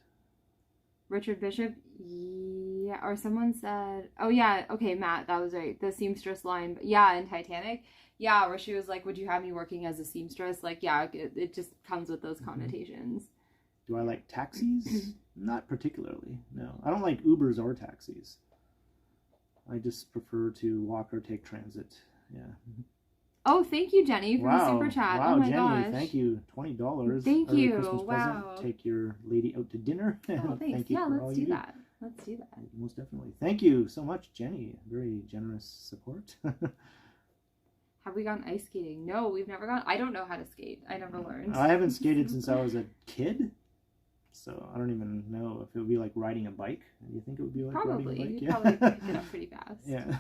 Richard Bishop, yeah, or someone said, oh yeah, okay, Matt, that was right, the seamstress line, yeah, in Titanic, yeah, where she was like, would you have me working as a seamstress? Like, yeah, it just comes with those connotations. Do I like taxis? Not particularly, no. I don't like Ubers or taxis. I just prefer to walk or take transit. Yeah. Oh, thank you, Jenny, for the super chat. Wow, oh my Jenny, gosh. Thank you. $20. Thank Early you. Christmas Wow. present. Take your lady out to dinner. Oh, thanks. Thank you yeah, for all let's you do that. Let's do that. Most definitely. Thank you so much, Jenny. Very generous support. Have we gone ice skating? No, we've never gone. I don't know how to skate. I never learned. I haven't skated since I was a kid. So I don't even know if it would be like riding a bike. Do you think it would be like probably. riding a bike? You'd Yeah. probably pick it up pretty fast. Yeah.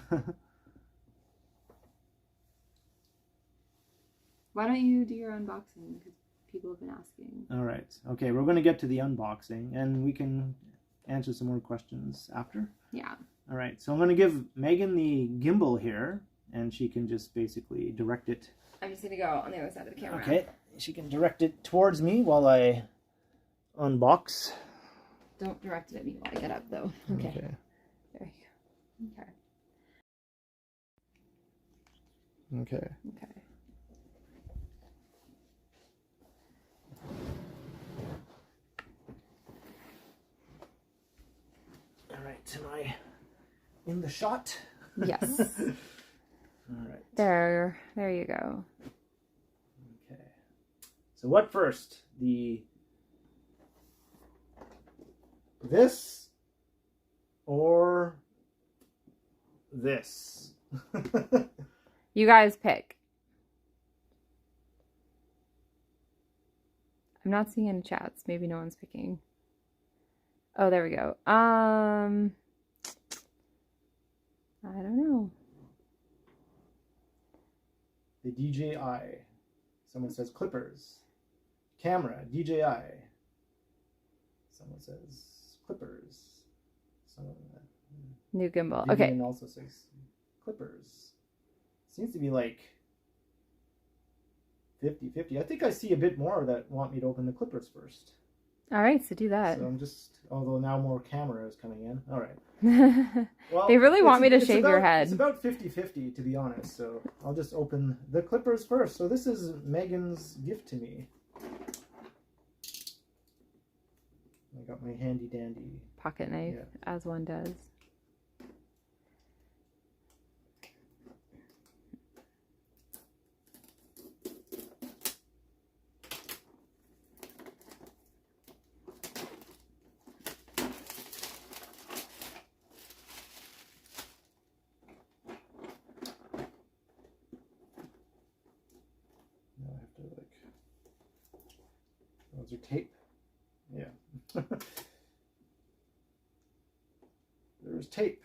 Why don't you do your unboxing? Because people have been asking. All right. Okay, we're going to get to the unboxing, and we can answer some more questions after. Yeah. All right. So I'm going to give Megan the gimbal here, and she can just basically direct it. I'm just going to go on the other side of the camera. Okay. She can direct it towards me while I unbox. Don't direct it at me while I get up, though. Okay. There you go. Okay. Okay. Okay. All right. Am I in the shot? Yes. All right. There you go. Okay. So what first? This or this? You guys pick. I'm not seeing any chats. Maybe no one's picking. Oh, there we go. I don't know. The DJI. Someone says clippers. Camera, DJI. Someone says clippers. Someone, New gimbal. Vivian Okay. also says clippers. Seems to be like 50-50. I think I see a bit more that want me to open the clippers first. All right, so do that. So I'm just, although now more camera is coming in. All right. Well, they really want me to it's shave your head. It's about 50-50, to be honest. So I'll just open the clippers first. So this is Megan's gift to me. I got my handy dandy pocket knife, as one does. Now I have to like, those are tape. Yeah. There's tape.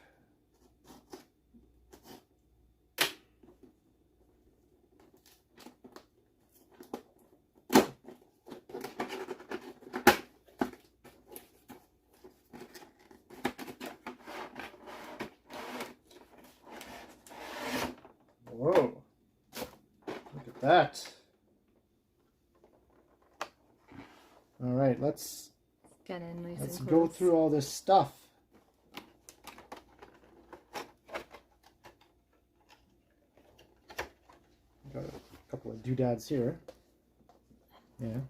Whoa. Look at that. All right, let's Get in nice Let's and go close. through all this stuff. Got a couple of doodads here. Yeah.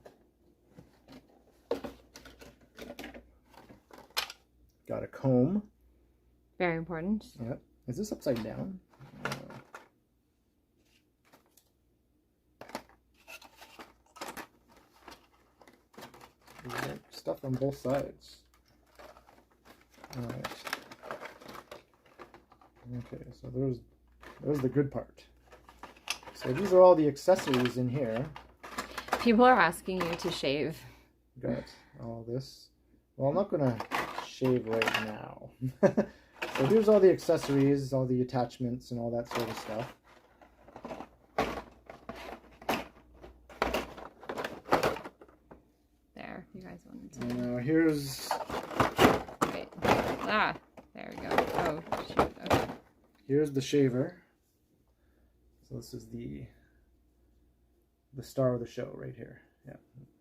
Got a comb. Very important. Yep. Is this upside down? Stuff on both sides. Alright. Okay, so there's the good part. So these are all the accessories in here. People are asking you to shave. Got all this. Well, I'm not gonna shave right now. So here's all the accessories, all the attachments, and all that sort of stuff. There, you guys wanted to. And now here's. Wait. Ah, there we go. Oh, shoot. Okay. Here's the shaver. So this is the star of the show right here. Yeah.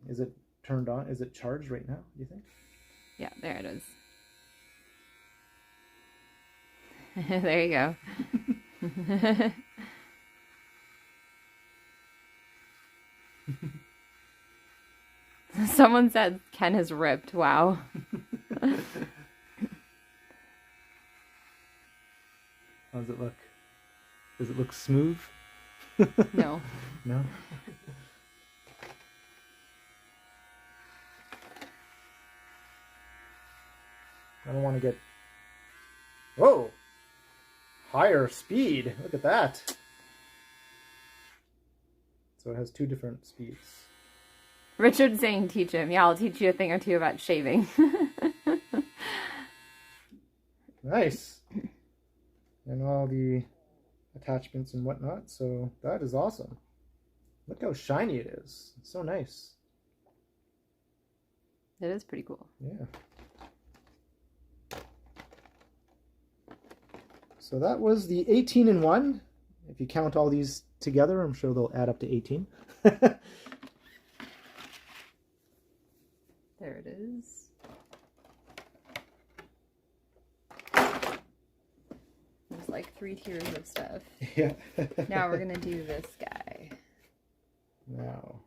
Is it turned on? Is it charged right now, do you think? Yeah, there it is. There you go. Someone said Ken is ripped. Wow. How does it look? Does it look smooth? No. No? I don't want to get... Whoa! Higher speed! Look at that! So it has 2 different speeds. Richard's saying teach him. Yeah, I'll teach you a thing or two about shaving. Nice! And all the attachments and whatnot, so that is awesome. Look how shiny it is. It's so nice. It is pretty cool. Yeah. So that was the 18-in-1. If you count all these together, I'm sure they'll add up to 18. There it is. There's like 3 tiers of stuff. Yeah. Now we're gonna do this guy. Now,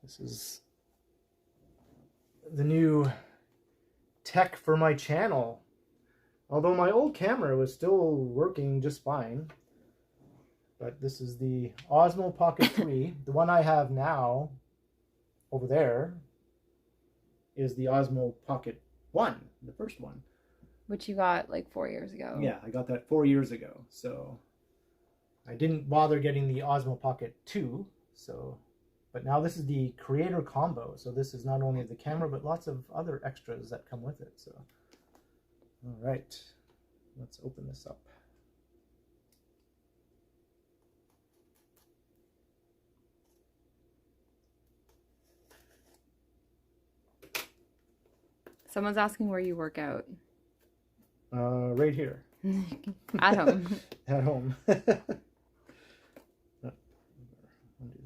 this is the new tech for my channel. Although my old camera was still working just fine. But this is the Osmo Pocket 3. The one I have now, over there, is the Osmo Pocket 1, the first one. Which you got like 4 years ago. Yeah, I got that 4 years ago. So I didn't bother getting the Osmo Pocket 2. But now this is the creator combo. So this is not only the camera, but lots of other extras that come with it. So, all right, let's open this up. Someone's asking where you work out. Right here. At home. At home. Undo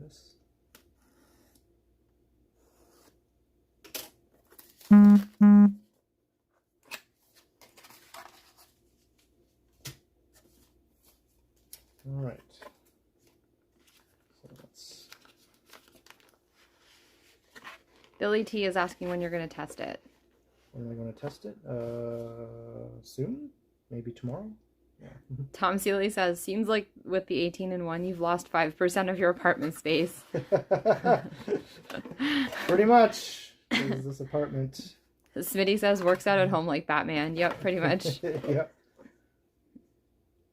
this. All right. So let's... Billy T is asking when you're going to test it. When am I going to test it? Soon? Maybe tomorrow? Yeah. Tom Seeley says, seems like with the 18-in-1, you've lost 5% of your apartment space. Pretty much. Is this apartment. Smitty says, works out at home like Batman. Yep, pretty much. Yep.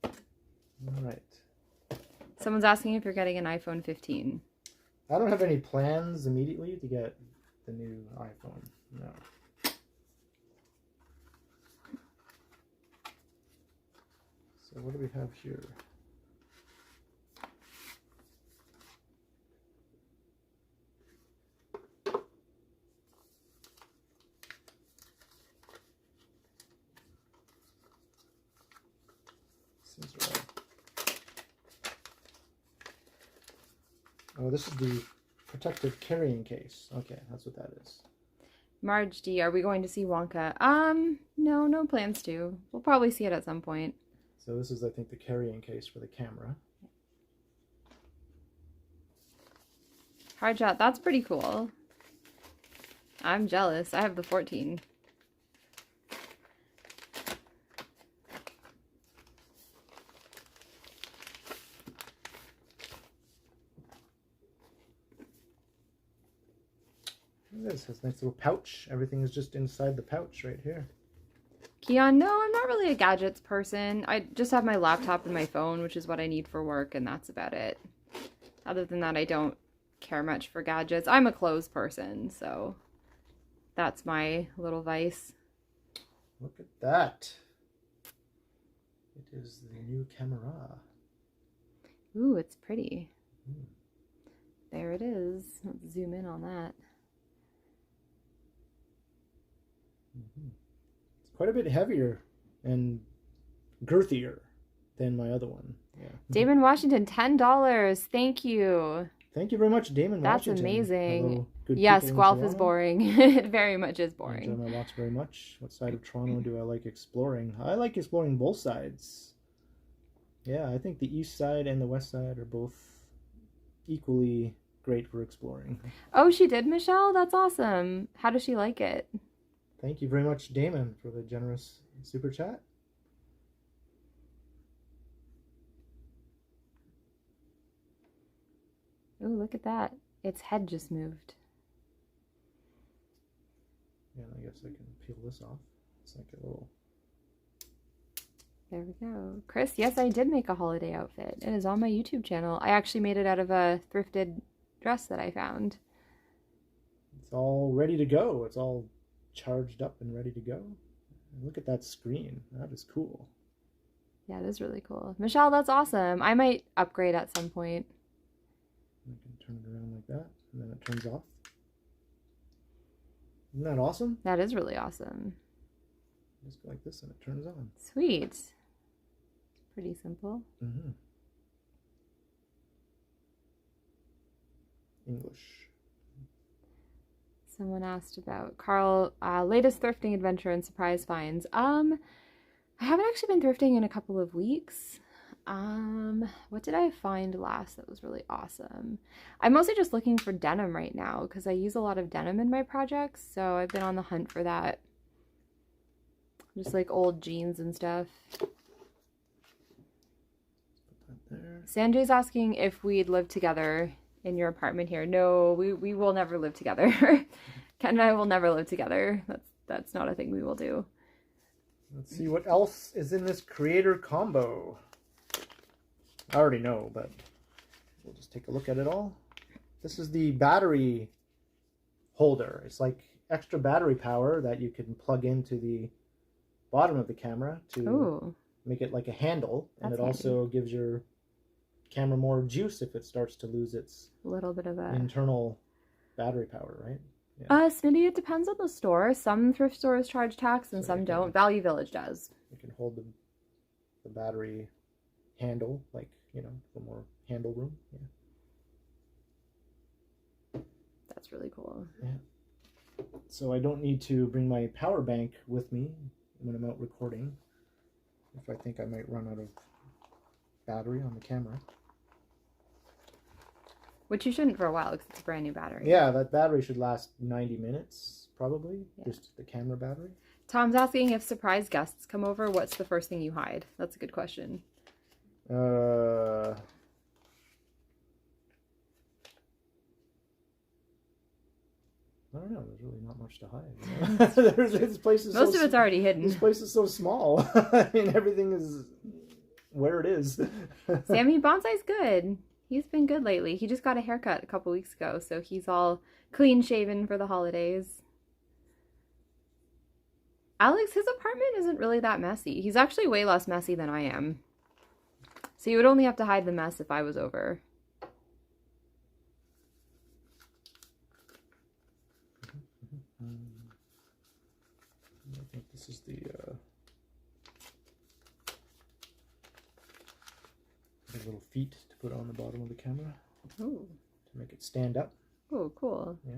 All right. Someone's asking if you're getting an iPhone 15. I don't have any plans immediately to get the new iPhone. No. So what do we have here? Oh, this is the protective carrying case. Okay, that's what that is. Marge D, are we going to see Wonka? No plans to. We'll probably see it at some point. So this is, I think, the carrying case for the camera. Hard shot, that's pretty cool. I'm jealous. I have the 14. This has a nice little pouch. Everything is just inside the pouch right here. Keon, no, I'm not really a gadgets person. I just have my laptop and my phone, which is what I need for work, and that's about it. Other than that, I don't care much for gadgets. I'm a clothes person, so that's my little vice. Look at that. It is the new camera. Ooh, it's pretty. There it is. Let's zoom in on that. It's quite a bit heavier and girthier than my other one. Yeah. Damon Washington, $10. Thank you. Thank you very much, Damon That's Washington. amazing. Hello, Yes, Guelph is boring. It very much is I boring. enjoy my walks very much. What side of Toronto do I like exploring? I like exploring both sides. Yeah, I think the east side and the west side are both equally great for exploring. Oh, she did, Michelle? That's awesome. How does she like it? Thank you very much, Damon, for the generous super chat. Oh, look at that. Its head just moved. Yeah, I guess I can peel this off. It's like a little... There we go. Chris, yes, I did make a holiday outfit. It is on my YouTube channel. I actually made it out of a thrifted dress that I found. It's all ready to go. It's all charged up and ready to go. Look at that screen. That is cool. Yeah, it is really cool. Michelle, that's awesome. I might upgrade at some point. I can turn it around like that, and then it turns off. Isn't that awesome? That is really awesome. Just go like this and it turns on. Sweet. It's pretty simple. Mm-hmm. English. Someone asked about Carl, latest thrifting adventure and surprise finds. I haven't actually been thrifting in a couple of weeks. What did I find last that was really awesome? I'm mostly just looking for denim right now because I use a lot of denim in my projects, so I've been on the hunt for that. Just like old jeans and stuff. Put that there. Sanjay's asking if we'd live together in your apartment here. No, we will never live together. Ken and I will never live together. That's not a thing we will do. Let's see what else is in this creator combo. I already know, but we'll just take a look at it all. This is the battery holder. It's like extra battery power that you can plug into the bottom of the camera to make it like a handle. And it also gives your camera more juice if it starts to lose its little bit of internal battery power, right? Yeah. Smitty, it depends on the store. Some thrift stores charge tax and some don't. Value Village does. You can hold the battery handle, like, you know, for more handle room. Yeah. That's really cool. Yeah. So I don't need to bring my power bank with me when I'm out recording if I think I might run out of battery on the camera. Which you shouldn't for a while because it's a brand new battery. Yeah, that battery should last 90 minutes, probably. Yeah. Just the camera battery. Tom's asking if surprise guests come over, what's the first thing you hide? That's a good question. I don't know. There's really not much to hide. This place is Most of it's already hidden. This place is so small. I mean, everything is where it is. Sammy Bonsai's good. He's been good lately. He just got a haircut a couple weeks ago, so he's all clean shaven for the holidays. Alex, his apartment isn't really that messy. He's actually way less messy than I am. So you would only have to hide the mess if I was over. I think this is the little feet to put on the bottom of the camera. Ooh. To make it stand up. Oh, cool. Yeah.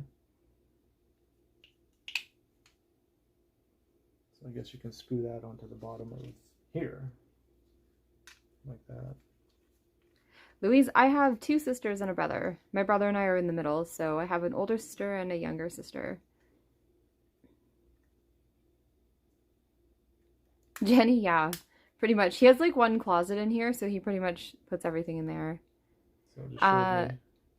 So I guess you can screw that onto the bottom of here. Like that. Louise, I have two sisters and a brother. My brother and I are in the middle, so I have an older sister and a younger sister. Jenny, yeah, pretty much. He has like one closet in here, so he pretty much puts everything in there. So just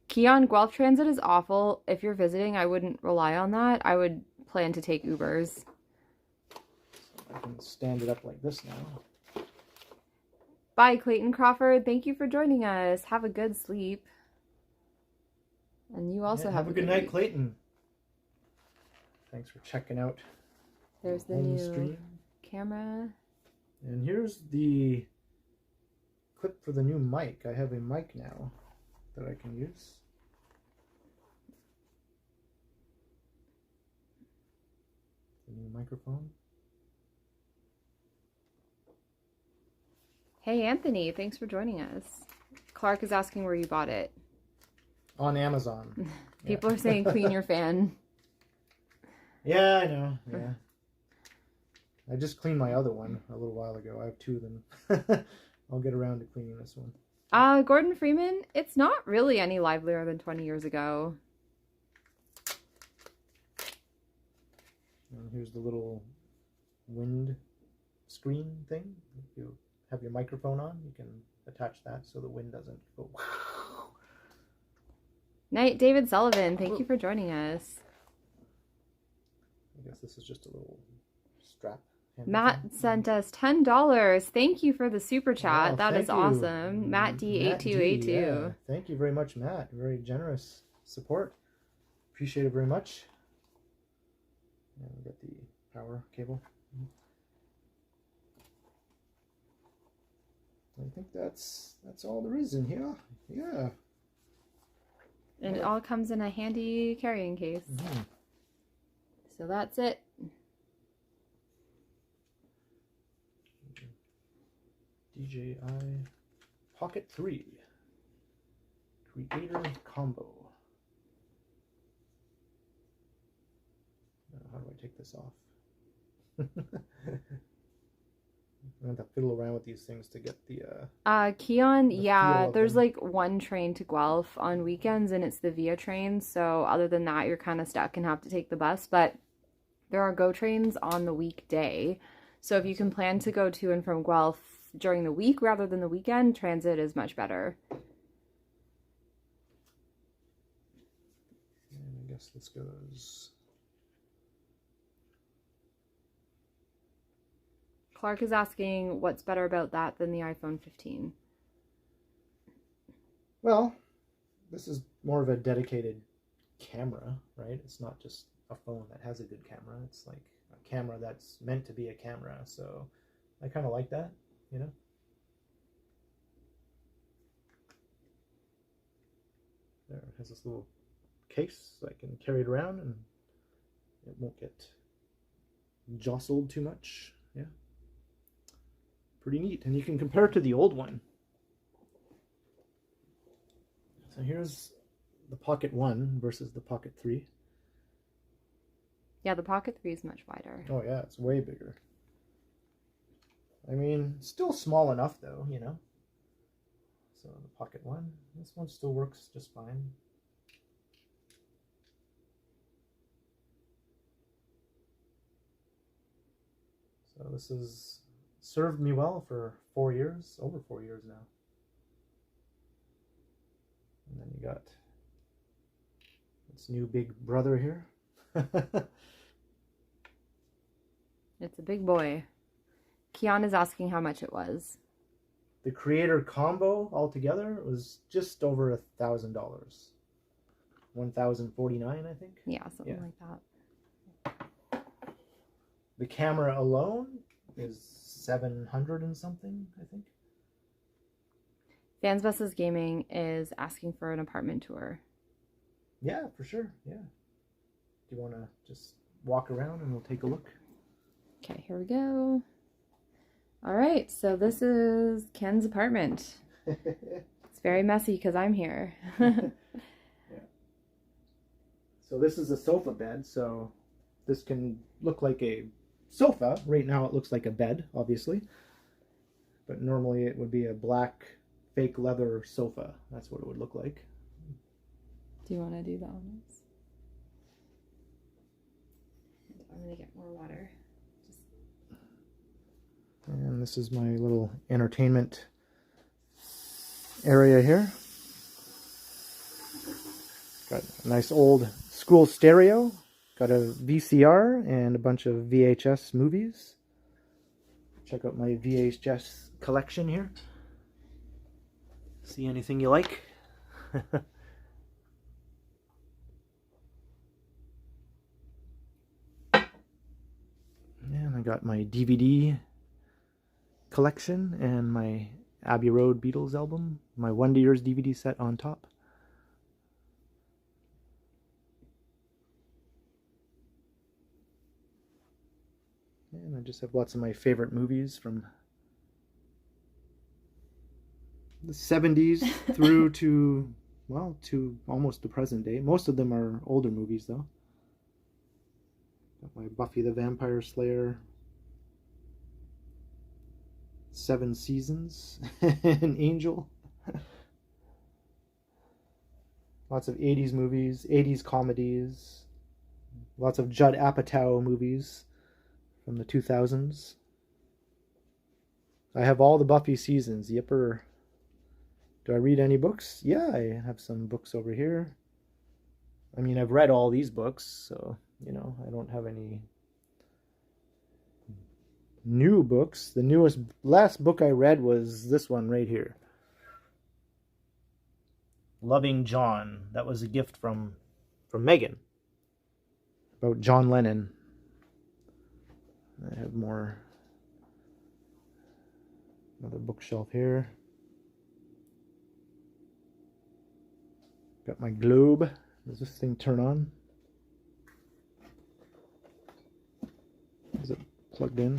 Keon, Guelph Transit is awful. If you're visiting, I wouldn't rely on that. I would plan to take Ubers. So I can stand it up like this now. Bye, Clayton Crawford. Thank you for joining us. Have a good sleep. And you also have a good night, week. Clayton. Thanks for checking out. There's the new camera. And here's the clip for the new mic. I have a mic now that I can use. The new microphone. Hey, Anthony. Thanks for joining us. Clark is asking where you bought it. On Amazon. People are saying clean your fan. Yeah, I know. Yeah. I just cleaned my other one a little while ago. I have two of them. I'll get around to cleaning this one. Gordon Freeman, it's not really any livelier than 20 years ago. And here's the little wind screen thing. If you have your microphone on, you can attach that so the wind doesn't go. Night, David Sullivan. Thank you for joining us. I guess this is just a little strap. Matt sent us $10. Thank you for the super chat. Wow, that is you. awesome. Matt D8282. Yeah. Thank you very much, Matt. Very generous support. Appreciate it very much. And we got the power cable. I think that's all there is in here. Yeah. And it all comes in a handy carrying case. Mm-hmm. So that's it. DJI Pocket 3 Creator Combo. How do I take this off? I have to fiddle around with these things to get the Keon, yeah, feel there's them. like one train to Guelph on weekends and it's the Via train. So other than that, you're kind of stuck and have to take the bus. But there are GO trains on the weekday. So if you can plan to go to and from Guelph during the week rather than the weekend, transit is much better. And I guess this goes. Clark is asking what's better about that than the iPhone 15. Well, this is more of a dedicated camera, right? It's not just a phone that has a good camera. It's like a camera that's meant to be a camera. So I kind of like that, you know? There, it has this little case so I can carry it around and it won't get jostled too much. Yeah. Pretty neat. And you can compare it to the old one. So here's the Pocket 1 versus the Pocket 3. Yeah, the Pocket 3 is much wider. Oh yeah, it's way bigger. I mean, still small enough though, you know. So the Pocket 1, this one still works just fine. So this has served me well for 4 years, over 4 years now. And then you got this new big brother here. It's a big boy. Keon is asking how much it was. The Creator Combo altogether was just over $1,000. $1,049, I think. Yeah, something like that. The camera alone is 700 and something, I think. Fans vs. Gaming is asking for an apartment tour. Yeah, for sure. Yeah. Do you want to just walk around and we'll take a look? Okay, here we go. All right, so this is Ken's apartment. It's very messy because I'm here. Yeah. So this is a sofa bed, so this can look like a sofa. Right now it looks like a bed, obviously. But normally it would be a black fake leather sofa. That's what it would look like. Do you want to do that one? I'm going to get more water. And this is my little entertainment area here. Got a nice old school stereo. Got a VCR and a bunch of VHS movies. Check out my VHS collection here. See anything you like? And I got my DVD collection and my Abbey Road Beatles album, my Wonder Years DVD set on top. And I just have lots of my favorite movies from the 70s through to, well, to almost the present day. Most of them are older movies though. Got my Buffy the Vampire Slayer, 7 Seasons, and Angel. Lots of 80s movies, 80s comedies, lots of Judd Apatow movies from the 2000s. I have all the Buffy seasons, yipper. Do I read any books? Yeah, I have some books over here. I mean, I've read all these books, so, you know, I don't have any new books. The last book I read was this one right here. Loving John. That was a gift from Meghan. About John Lennon. I have more. Another bookshelf here. Got my globe. Does this thing turn on? Is it plugged in?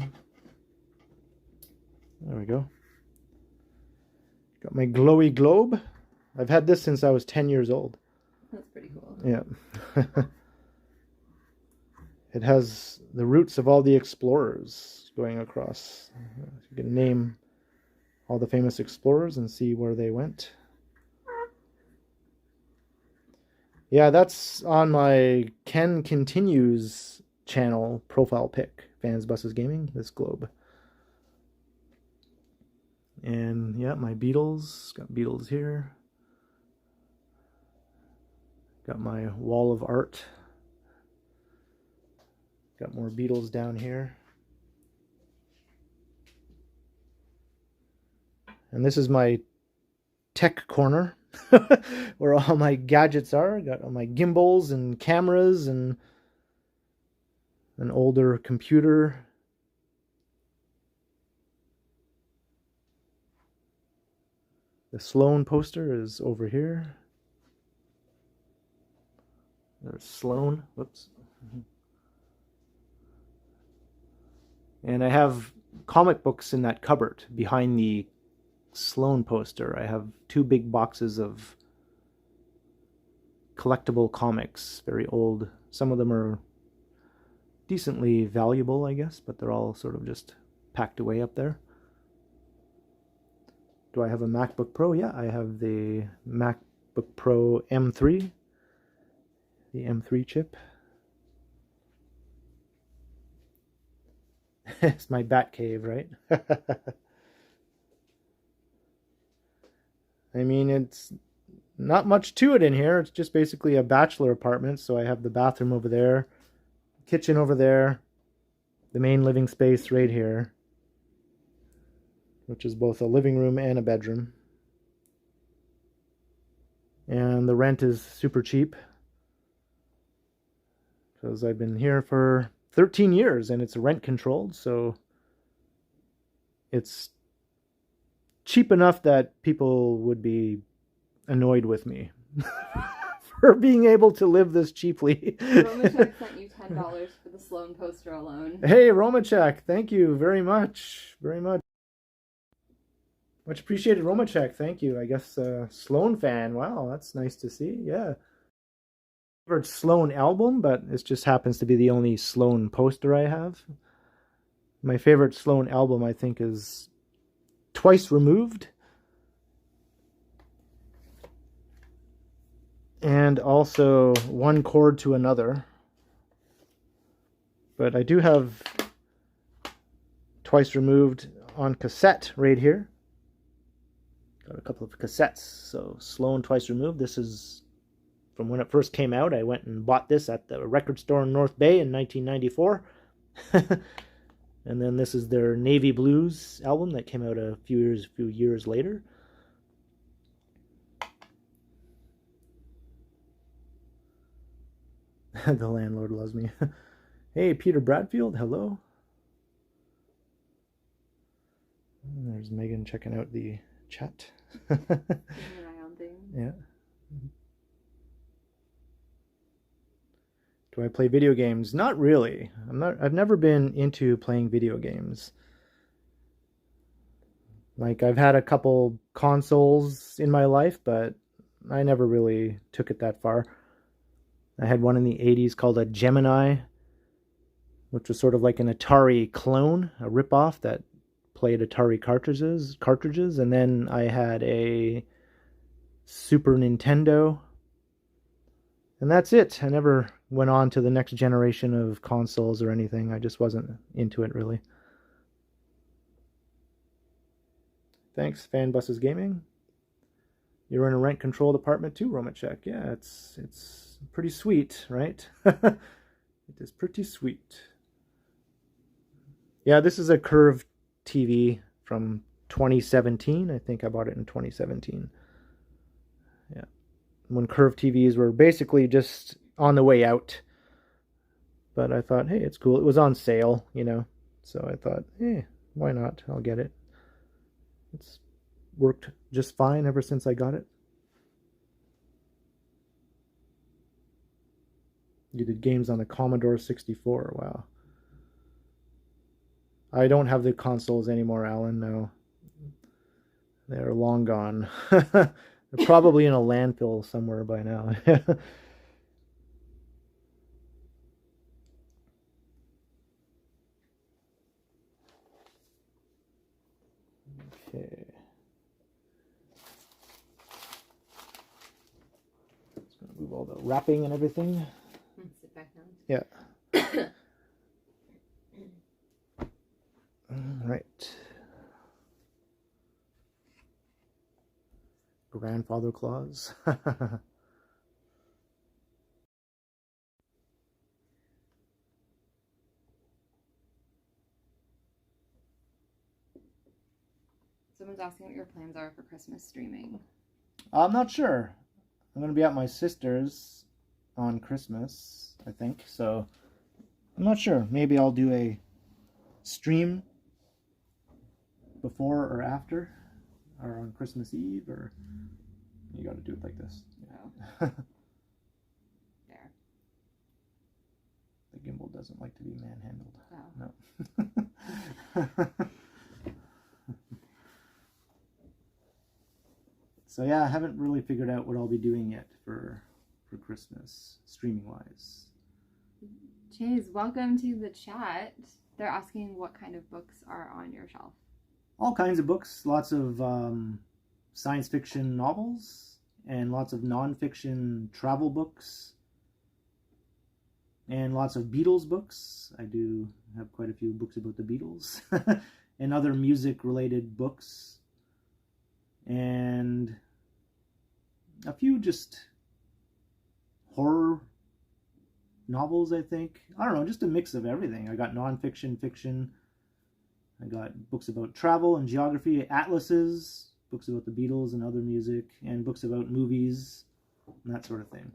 There we go. Got my glowy globe. I've had this since I was 10 years old. That's pretty cool. Yeah. It has the routes of all the explorers going across. You can name all the famous explorers and see where they went. Yeah, that's on my Ken Continues channel profile pic. Fans, Buses, Gaming, this globe. And yeah, my Beatles. Got Beatles here. Got my wall of art. Got more Beatles down here. And this is my tech corner. Where all my gadgets are. Got all my gimbals and cameras and an older computer. The Sloan poster is over here. There's Sloan. Whoops. And I have comic books in that cupboard behind the Sloan poster. I have 2 big boxes of collectible comics, very old. Some of them are decently valuable, I guess, but they're all sort of just packed away up there. Do I have a MacBook Pro? Yeah, I have the MacBook Pro M3, the M3 chip. It's my bat cave, right? I mean, it's not much to it in here. It's just basically a bachelor apartment. So I have the bathroom over there, kitchen over there, the main living space right here, which is both a living room and a bedroom. And the rent is super cheap because I've been here for 13 years and it's rent controlled. So it's cheap enough that people would be annoyed with me for being able to live this cheaply. Romachek sent you $10 for the Sloan poster alone. Hey, Romachek, thank you very much. Very much. Much appreciated, Romachek. Thank you. I guess Sloan fan. Wow, that's nice to see. Yeah. Favorite Sloan album, but it just happens to be the only Sloan poster I have. My favorite Sloan album, I think, is Twice Removed, and also One Chord to Another. But I do have Twice Removed on cassette right here. Got a couple of cassettes. So Sloan Twice Removed. This is from when it first came out. I went and bought this at the record store in North Bay in 1994. And then this is their Navy Blues album that came out a few years later. The landlord loves me. Hey, Peter Bradfield, hello. And there's Megan checking out the chat. Keeping an eye on things. Yeah. Do I play video games? Not really. I've never been into playing video games. Like, I've had a couple consoles in my life, but I never really took it that far. I had one in the 80s called a Gemini, which was sort of like an Atari clone, a ripoff that played Atari cartridges. And then I had a Super Nintendo. And that's it. I never went on to the next generation of consoles or anything. I just wasn't into it, really. Thanks, Fan Buses Gaming. You're in a rent-controlled apartment too, Romachek. Yeah, it's pretty sweet, right? It is pretty sweet. Yeah, this is a curved TV from 2017. I think I bought it in 2017. Yeah. When curved TVs were basically just on the way out. But I thought, hey, it's cool. It was on sale, you know. So I thought, hey, why not? I'll get it. It's worked just fine ever since I got it. You did games on the Commodore 64. Wow. I don't have the consoles anymore, Alan. No. They're long gone. They're probably in a landfill somewhere by now. Okay. Just gonna move all the wrapping and everything. Sit back down. Yeah. All right. Grandfather clause. Someone's asking what your plans are for Christmas streaming. I'm not sure. I'm going to be at my sister's on Christmas, I think. So I'm not sure. Maybe I'll do a stream before or after, or on Christmas Eve, or you got to do it like this. Oh. There. The gimbal doesn't like to be manhandled. Oh. No. So yeah, I haven't really figured out what I'll be doing yet for Christmas, streaming wise. Chase, welcome to the chat. They're asking what kind of books are on your shelf. All kinds of books, lots of science fiction novels, and lots of non-fiction travel books, and lots of Beatles books. I do have quite a few books about the Beatles, and other music-related books. And a few just horror novels, I think. I don't know, just a mix of everything. I got non-fiction, fiction. I got books about travel and geography, atlases, books about the Beatles and other music, and books about movies, and that sort of thing.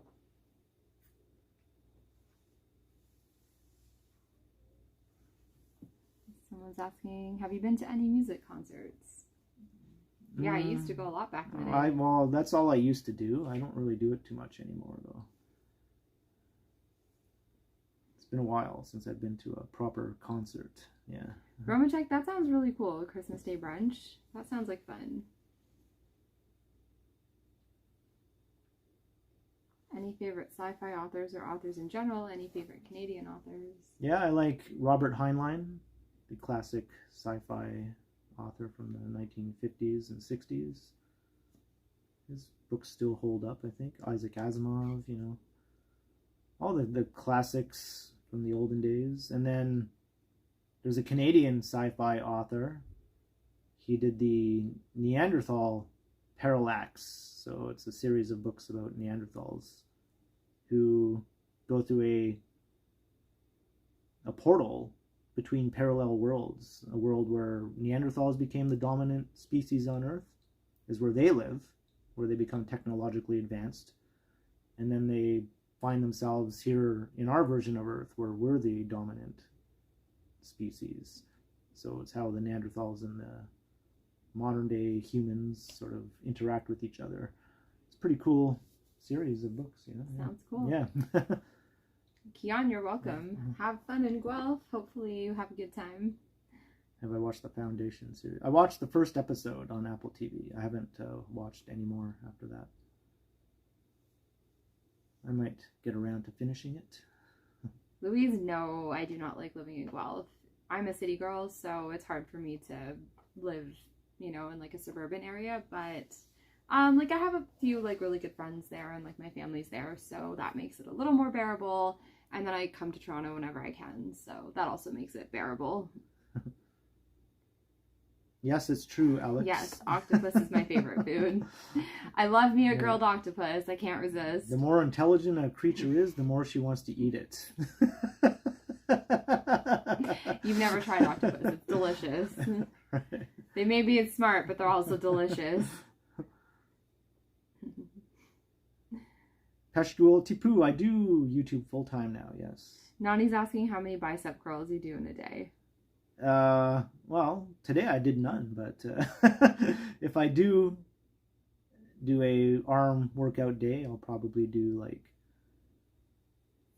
Someone's asking, have you been to any music concerts? Yeah, I used to go a lot back in the day. Well, that's all I used to do. I don't really do it too much anymore, though. It's been a while since I've been to a proper concert. Yeah. Romachek, that sounds really cool. A Christmas Day brunch. That sounds like fun. Any favorite sci-fi authors or authors in general? Any favorite Canadian authors? Yeah, I like Robert Heinlein, the classic sci-fi author from the 1950s and 60s. His books still hold up, I think. Isaac Asimov, you know. All the classics from the olden days. And then there's a Canadian sci-fi author. He did the Neanderthal Parallax. So it's a series of books about Neanderthals who go through a portal between parallel worlds. A world where Neanderthals became the dominant species on Earth, is where they live, where they become technologically advanced. And then they find themselves here in our version of Earth, where we're the dominant species. So it's how the Neanderthals and the modern day humans sort of interact with each other. It's a pretty cool series of books, you know. Sounds cool. Yeah. Keon, you're welcome. Have fun in Guelph. Hopefully you have a good time. Have I watched the Foundation series? I watched the first episode on Apple TV. I haven't watched any more after that. I might get around to finishing it. Louise, no, I do not like living in Guelph. I'm a city girl, so it's hard for me to live, you know, in like a suburban area, but like I have a few like really good friends there and like my family's there, so that makes it a little more bearable. And then I come to Toronto whenever I can, so that also makes it bearable. Yes, it's true, Alex. Yes, octopus is my favorite food. I love me a grilled octopus. I can't resist. The more intelligent a creature is, the more she wants to eat it. You've never tried octopus. It's delicious. Right. They may be smart, but they're also delicious. Peshdual Tipu, I do YouTube full-time now, yes. Nani's asking how many bicep curls you do in a day. Well, today I did none, but if I do a arm workout day, I'll probably do like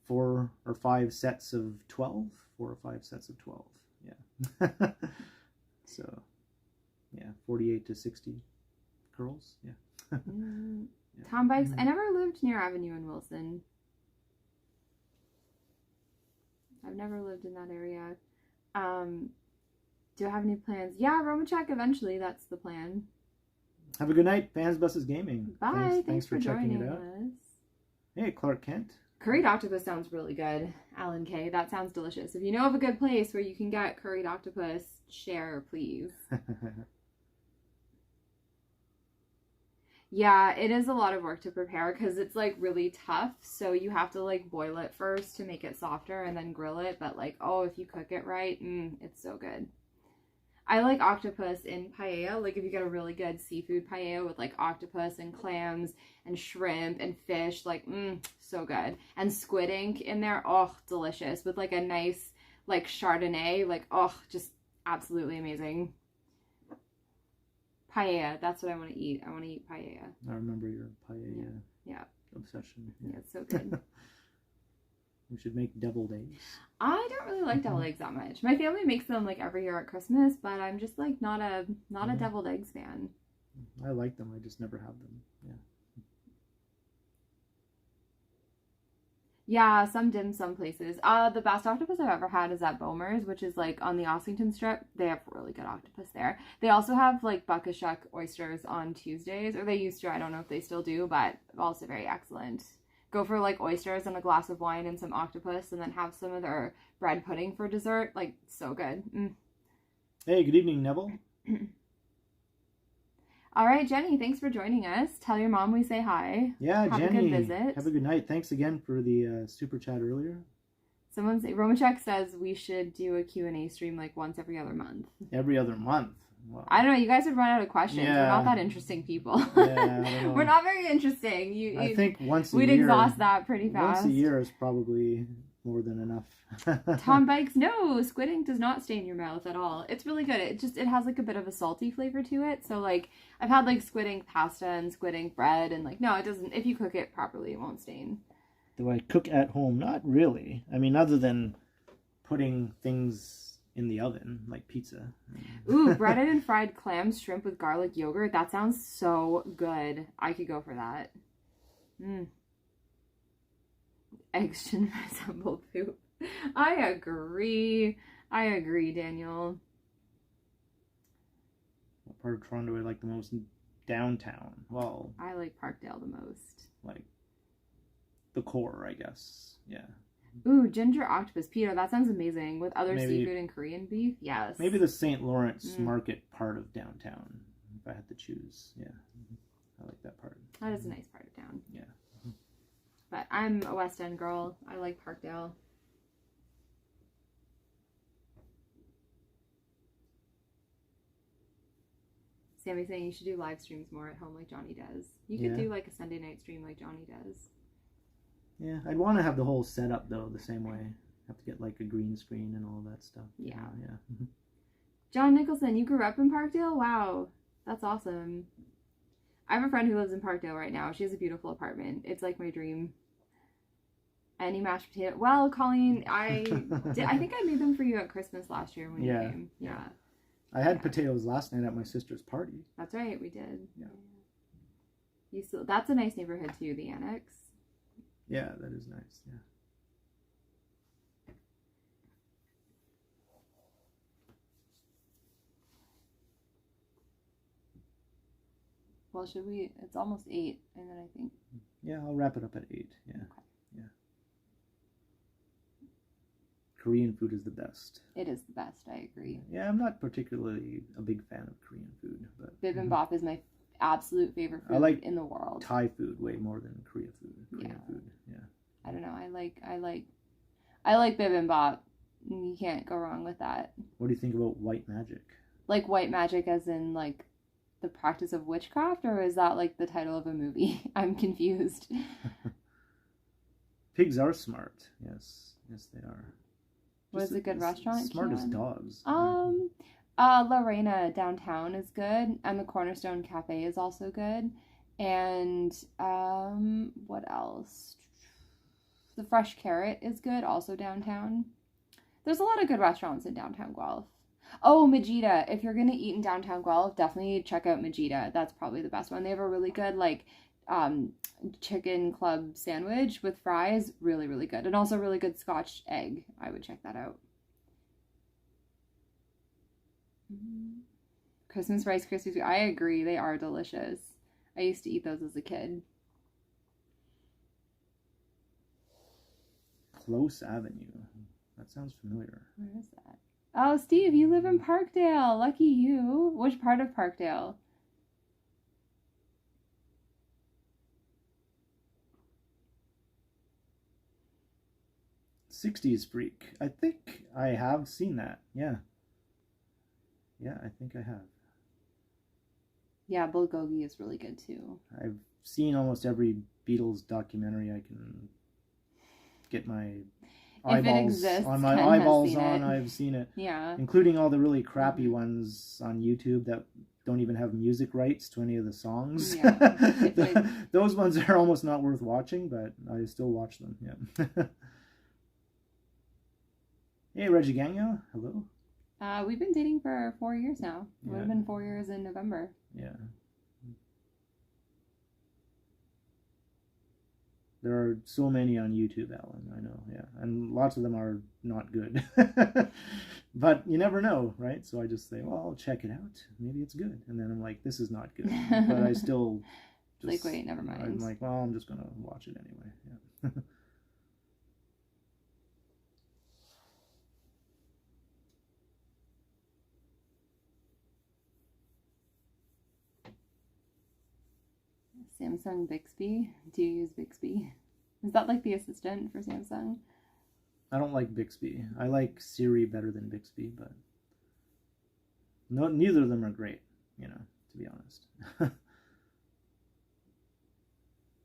4 or 5 sets of 12. 4 or 5 sets of 12, yeah. So, yeah, 48 to 60 curls, yeah. Yeah. Tom Bikes, I never lived near Avenue in Wilson. I've never lived in that area. Do I have any plans? Yeah, Roma check eventually. That's the plan. Have a good night, Fans Buses Gaming. Bye. Thanks for checking joining it out. us. Hey, Clark Kent. Curried octopus sounds really good, Alan K. That sounds delicious. If you know of a good place where you can get curried octopus, share, please. Yeah, it is a lot of work to prepare because it's like really tough. So you have to like boil it first to make it softer and then grill it. But like, oh, if you cook it right, it's so good. I like octopus in paella. Like if you get a really good seafood paella with like octopus and clams and shrimp and fish, like, so good. And squid ink in there, oh, delicious. With like a nice like Chardonnay, like, oh, just absolutely amazing. Paella, that's what I want to eat. I want to eat paella. I remember your paella obsession. Yeah, it's so good. We should make deviled eggs. I don't really like deviled eggs that much. My family makes them like every year at Christmas, but I'm just like not a deviled eggs fan. I like them. I just never have them. Yeah. Yeah, some dim sum places. The best octopus I've ever had is at Bomer's, which is like on the Ossington Strip. They have really good octopus there. They also have like buckashuck oysters on Tuesdays, or they used to. I don't know if they still do, but also very excellent. Go for like oysters and a glass of wine and some octopus, and then have some of their bread pudding for dessert. Like, so good. Hey, good evening, Neville. All right, Jenny, thanks for joining us. Tell your mom we say hi. Yeah, have Jenny. Have a good visit. Have a good night. Thanks again for the super chat earlier. Romachek says we should do a Q&A stream like once every other month. Every other month. Wow. I don't know. You guys would run out of questions. Yeah. We're not that interesting people. Yeah, I don't know. We're not very interesting. I think once a year. We'd exhaust that pretty fast. Once a year is probably more than enough. Tom Bikes, no, squid ink does not stain your mouth at all. It's really good. It has like a bit of a salty flavor to it. So like I've had like squid ink pasta and squid ink bread, and like no, it doesn't. If you cook it properly, it won't stain. Do I cook at home? Not really. I mean, other than putting things in the oven, like pizza. Ooh, breaded and fried clams, shrimp with garlic yogurt. That sounds so good. I could go for that. Eggs shouldn't resemble poop. I agree, Daniel. What part of Toronto do I like the most? Downtown. Well, I like Parkdale the most. Like the core, I guess. Yeah. Ooh, ginger octopus pita. That sounds amazing. With other seafood and Korean beef. Yes. Maybe the St. Lawrence Market part of downtown, if I had to choose. Yeah. I like that part. That is a nice part of town. Yeah. But I'm a West End girl. I like Parkdale. Sammy's saying you should do live streams more at home like Johnny does. You could do like a Sunday night stream like Johnny does. Yeah, I'd want to have the whole setup though the same way. Have to get like a green screen and all that stuff. Yeah. Yeah. John Nicholson, you grew up in Parkdale? Wow. That's awesome. I have a friend who lives in Parkdale right now. She has a beautiful apartment. It's like my dream. Any mashed potato? Well, Colleen, I think I made them for you at Christmas last year when you came. Yeah. I had potatoes last night at my sister's party. That's right, we did. Yeah. That's a nice neighborhood too, the Annex. Yeah, that is nice. Yeah. Well, should we? It's almost 8, and then I think. Yeah, I'll wrap it up at 8. Yeah. Okay. Yeah. Korean food is the best. It is the best, I agree. Yeah, I'm not particularly a big fan of Korean food, but Bibimbap is my absolute favorite food in the world. Thai food way more than Korean food. Yeah. I don't know. I like bibimbap. You can't go wrong with that. What do you think about white magic? Like white magic as in like the practice of witchcraft, or is that like the title of a movie? I'm confused. Pigs are smart. Yes, they are. What is a good restaurant? Smart as dogs. La Reina downtown is good, and the Cornerstone Cafe is also good. And what else? The Fresh Carrot is good, also downtown. There's a lot of good restaurants in downtown Guelph. Oh, Majida. If you're gonna eat in downtown Guelph, definitely check out Majida. That's probably the best one. They have a really good chicken club sandwich with fries, really, really good. And also really good Scotch egg. I would check that out. Christmas Rice Krispies. I agree. They are delicious. I used to eat those as a kid. Close Avenue. That sounds familiar. Where is that? Oh, Steve, you live in Parkdale. Lucky you. Which part of Parkdale? '60s Freak. I think I have seen that. Yeah. Yeah, I think I have. Yeah, Bulgogi is really good too. I've seen almost every Beatles documentary I can get my eyeballs on. My eyeballs on. I've seen it. Yeah. Including all the really crappy ones on YouTube that don't even have music rights to any of the songs. Yeah. Those ones are almost not worth watching, but I still watch them. Yeah. Hey, Reggie Gagnon. Hello. We've been dating for 4 years now. It would have been 4 years in November. Yeah. There are so many on YouTube, Alan. I know, yeah. And lots of them are not good. But you never know, right? So I just say, well, I'll check it out. Maybe it's good. And then I'm like, this is not good. But I still just... like, wait, never mind. I'm like, well, I'm just going to watch it anyway. Yeah. Samsung Bixby. Do you use Bixby? Is that like the assistant for Samsung? I don't like Bixby. I like Siri better than Bixby, but neither of them are great, to be honest.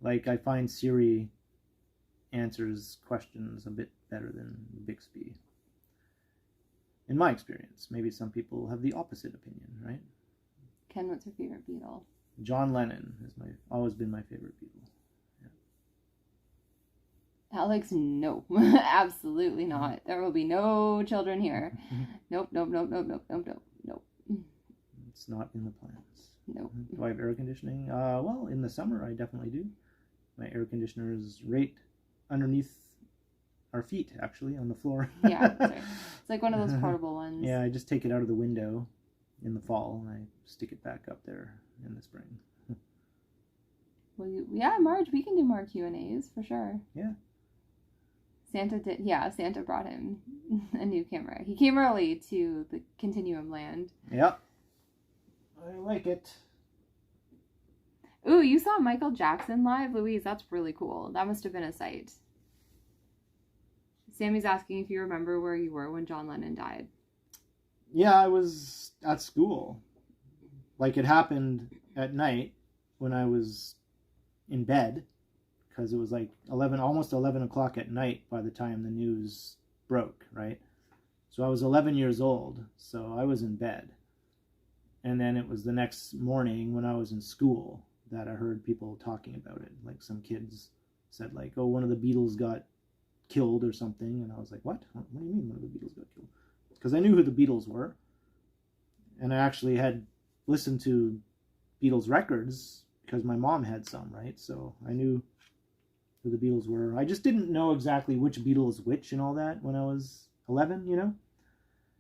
Like, I find Siri answers questions a bit better than Bixby. In my experience. Maybe some people have the opposite opinion, right? Ken, what's your favorite Beatle? John Lennon has always been my favorite Beatle. Yeah. Alex, no. Absolutely not. There will be no children here. Nope. It's not in the plans. Nope. Do I have air conditioning? Well, in the summer, I definitely do. My air conditioner is right underneath our feet, actually, on the floor. Yeah, sorry. It's like one of those portable ones. Yeah, I just take it out of the window in the fall, and I stick it back up there in the spring. Well, yeah, Marge, we can do more Q&As for sure. Yeah. Santa brought him a new camera. He came early to the Continuum land. Yeah. I like it. Ooh, you saw Michael Jackson live? Louise, that's really cool. That must have been a sight. Sammy's asking if you remember where you were when John Lennon died. Yeah, I was at school. Like, it happened at night when I was in bed, because it was like almost 11 o'clock at night by the time the news broke, right? So I was 11 years old, so I was in bed. And then it was the next morning when I was in school that I heard people talking about it. Like, some kids said, like, oh, one of the Beatles got killed or something. And I was like, what? What do you mean one of the Beatles got killed? Because I knew who the Beatles were. And I actually had listened to Beatles records because my mom had some, right? So I knew who the Beatles were. I just didn't know exactly which Beatle is which and all that when I was 11,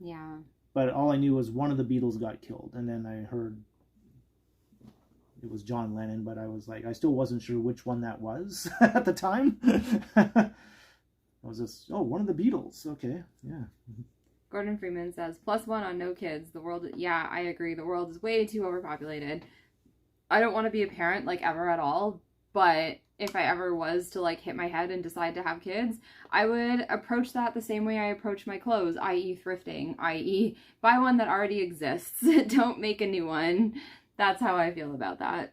Yeah. But all I knew was one of the Beatles got killed. And then I heard it was John Lennon, but I was like, I still wasn't sure which one that was at the time. What was this? Oh, one of the Beatles. Okay, yeah. Gordon Freeman says, +1 on no kids. The world, yeah, I agree. The world is way too overpopulated. I don't want to be a parent, like, ever at all. But if I ever was to, like, hit my head and decide to have kids, I would approach that the same way I approach my clothes, i.e. thrifting, i.e. buy one that already exists. Don't make a new one. That's how I feel about that.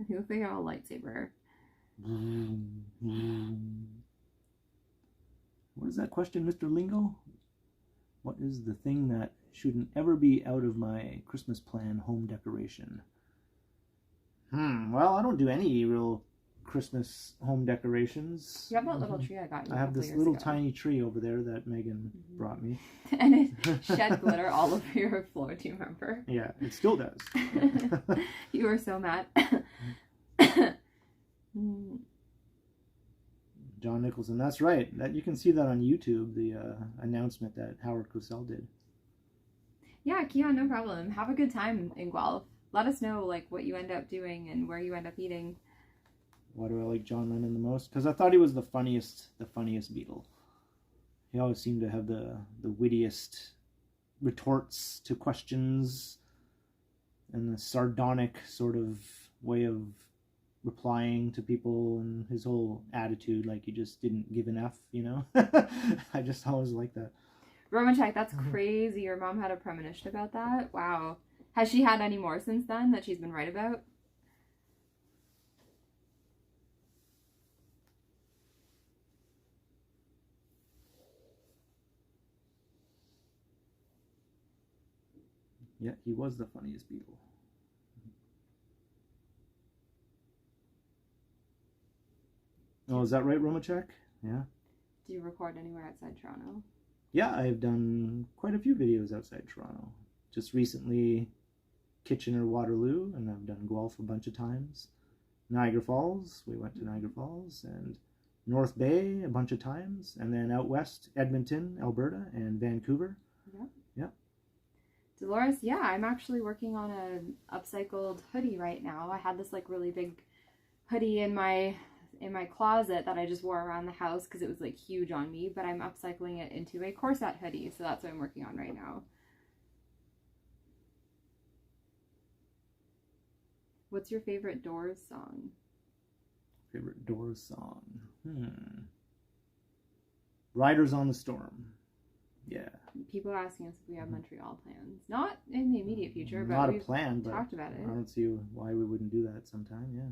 You look like a lightsaber. What is that question, Mr. Lingo? What is the thing that shouldn't ever be out of my Christmas plan home decoration? Well, I don't do any real Christmas home decorations. You have that little tree I got you. I have this little tiny tree over there that Megan brought me. And it shed glitter all over your floor, do you remember? Yeah, it still does. You were so mad. John Nicholson, that's right. That you can see that on YouTube, the announcement that Howard Cosell did. Yeah, Kia, no problem. Have a good time in Guelph. Let us know like what you end up doing and where you end up eating. Why do I like John Lennon the most? Because I thought he was the funniest Beatle. He always seemed to have the wittiest retorts to questions and the sardonic sort of way of replying to people, and his whole attitude like he just didn't give an F, you know? I just always like that. Romachek, that's crazy. Your mom had a premonition about that? Wow. Has she had any more since then that she's been right about? Yeah, he was the funniest Beatle. Oh, is that right, Romachek? Yeah. Do you record anywhere outside Toronto? Yeah, I've done quite a few videos outside Toronto. Just recently, Kitchener-Waterloo, and I've done Guelph a bunch of times. Niagara Falls, we went to Niagara Falls, and North Bay a bunch of times, and then out west, Edmonton, Alberta, and Vancouver. Yeah. Yeah. Dolores, yeah, I'm actually working on an upcycled hoodie right now. I had this like really big hoodie in my closet that I just wore around the house because it was like huge on me, but I'm upcycling it into a corset hoodie, so that's what I'm working on right now. What's your favorite Doors song? Favorite Doors song? Riders on the Storm. Yeah. People are asking us if we have Montreal plans. Not in the immediate future, but not we've a plan, but talked about it. I don't see why we wouldn't do that sometime, yeah.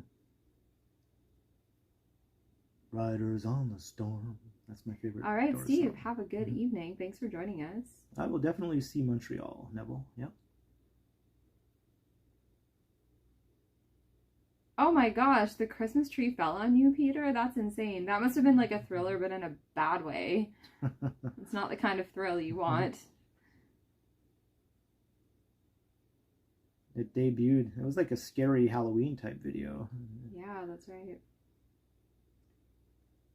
Riders on the Storm. That's my favorite. All right, Doors Steve, song. have a good evening. Thanks for joining us. I will definitely see Montreal, Neville. Yep. Oh my gosh, the Christmas tree fell on you, Peter? That's insane. That must have been like a thriller, but in a bad way. It's not the kind of thrill you want. It debuted. It was like a scary Halloween type video. Yeah, that's right.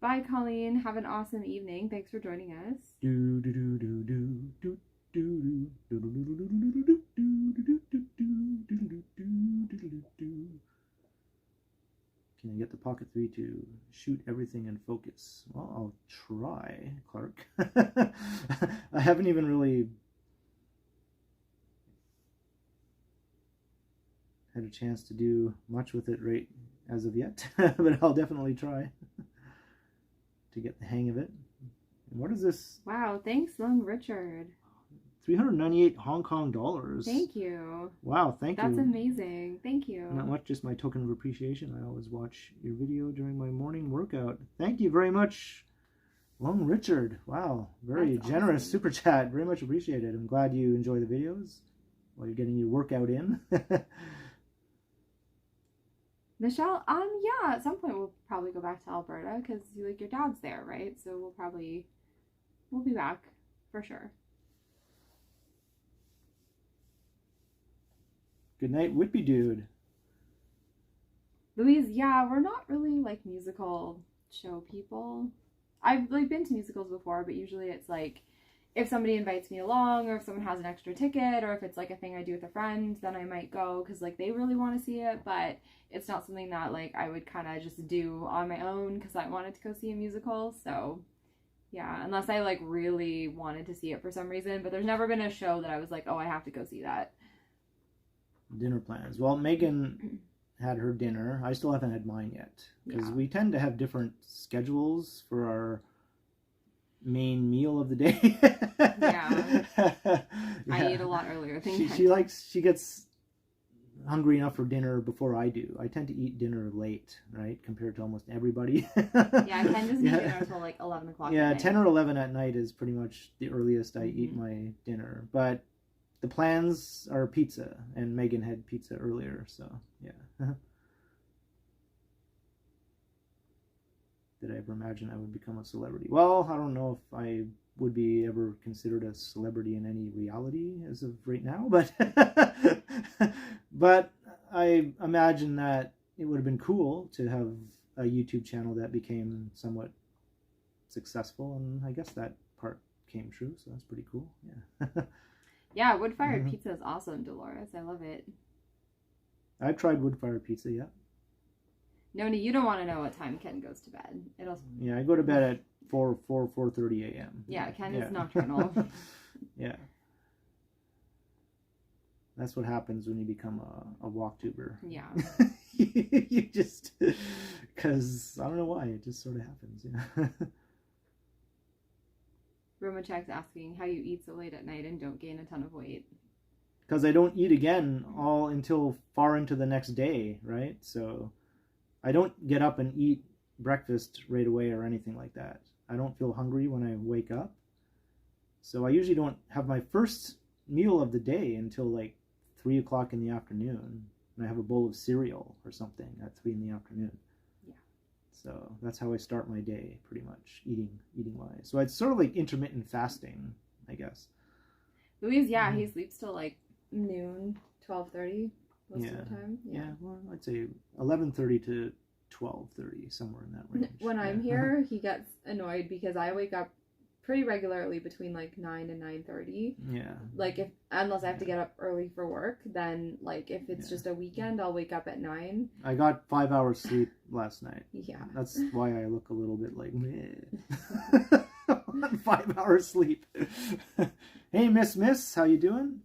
Bye, Colleen. Have an awesome evening. Thanks for joining us. Can I get the Pocket 3 to shoot everything in focus? Well, I'll try, Clark. I haven't even really had a chance to do much with it right as of yet, but I'll definitely try to get the hang of it. And what is this? Wow, thanks, Lung Richard. 398 Hong Kong dollars. Thank you. Wow, thank you. That's amazing. Thank you. Not much, just my token of appreciation. I always watch your video during my morning workout. Thank you very much, Lung Richard. Wow, very That's generous awesome. super chat. Very much appreciated. I'm glad you enjoy the videos while you're getting your workout in. Michelle, yeah, at some point we'll probably go back to Alberta because like your dad's there, right? So we'll be back for sure. Good night, Whitby dude. Louise, yeah, we're not really like musical show people. I've like been to musicals before, but usually it's like if somebody invites me along, or if someone has an extra ticket, or if it's like a thing I do with a friend, then I might go because like they really want to see it. But it's not something that like I would kind of just do on my own because I wanted to go see a musical. So yeah, unless I like really wanted to see it for some reason. But there's never been a show that I was like, oh, I have to go see that. Dinner plans. Well, Meghan had her dinner. I still haven't had mine yet because we tend to have different schedules for our main meal of the day. Yeah. I eat a lot earlier. She gets hungry enough for dinner before I do. I tend to eat dinner late, right, compared to almost everybody. Yeah, Ken doesn't eat dinner until like 11 o'clock. Yeah, 10 or 11 at night is pretty much the earliest I eat my dinner. But the plans are pizza, and Meghan had pizza earlier, so yeah. Did I ever imagine I would become a celebrity? Well, I don't know if I would be ever considered a celebrity in any reality as of right now, but but I imagine that it would have been cool to have a YouTube channel that became somewhat successful, and I guess that part came true, so that's pretty cool. Yeah. Yeah, wood-fired pizza is awesome, Dolores. I love it. I've tried wood-fired pizza, yeah. Noni, you don't want to know what time Ken goes to bed. Yeah, I go to bed at 4:30 a.m. Yeah, Ken is nocturnal. Yeah. That's what happens when you become a walktuber. Yeah. You just, because I don't know why, it just sort of happens. Yeah. Romachek's asking how you eat so late at night and don't gain a ton of weight. Because I don't eat again all until far into the next day, right? So I don't get up and eat breakfast right away or anything like that. I don't feel hungry when I wake up. So I usually don't have my first meal of the day until like 3 o'clock in the afternoon. And I have a bowl of cereal or something at 3 in the afternoon. Yeah. So that's how I start my day, pretty much, eating-wise. So it's sort of like intermittent fasting, I guess. Louise, he sleeps till like noon, 12:30 most of the time. Yeah, well, I'd say 11:30 to 12:30, somewhere in that range. When I'm here, he gets annoyed because I wake up pretty regularly between like 9 and 9:30. Yeah. Like unless I have to get up early for work, then like if it's just a weekend, I'll wake up at 9. I got 5 hours sleep last night. Yeah. That's why I look a little bit like meh. 5 hours sleep. Hey, Miss, how you doing?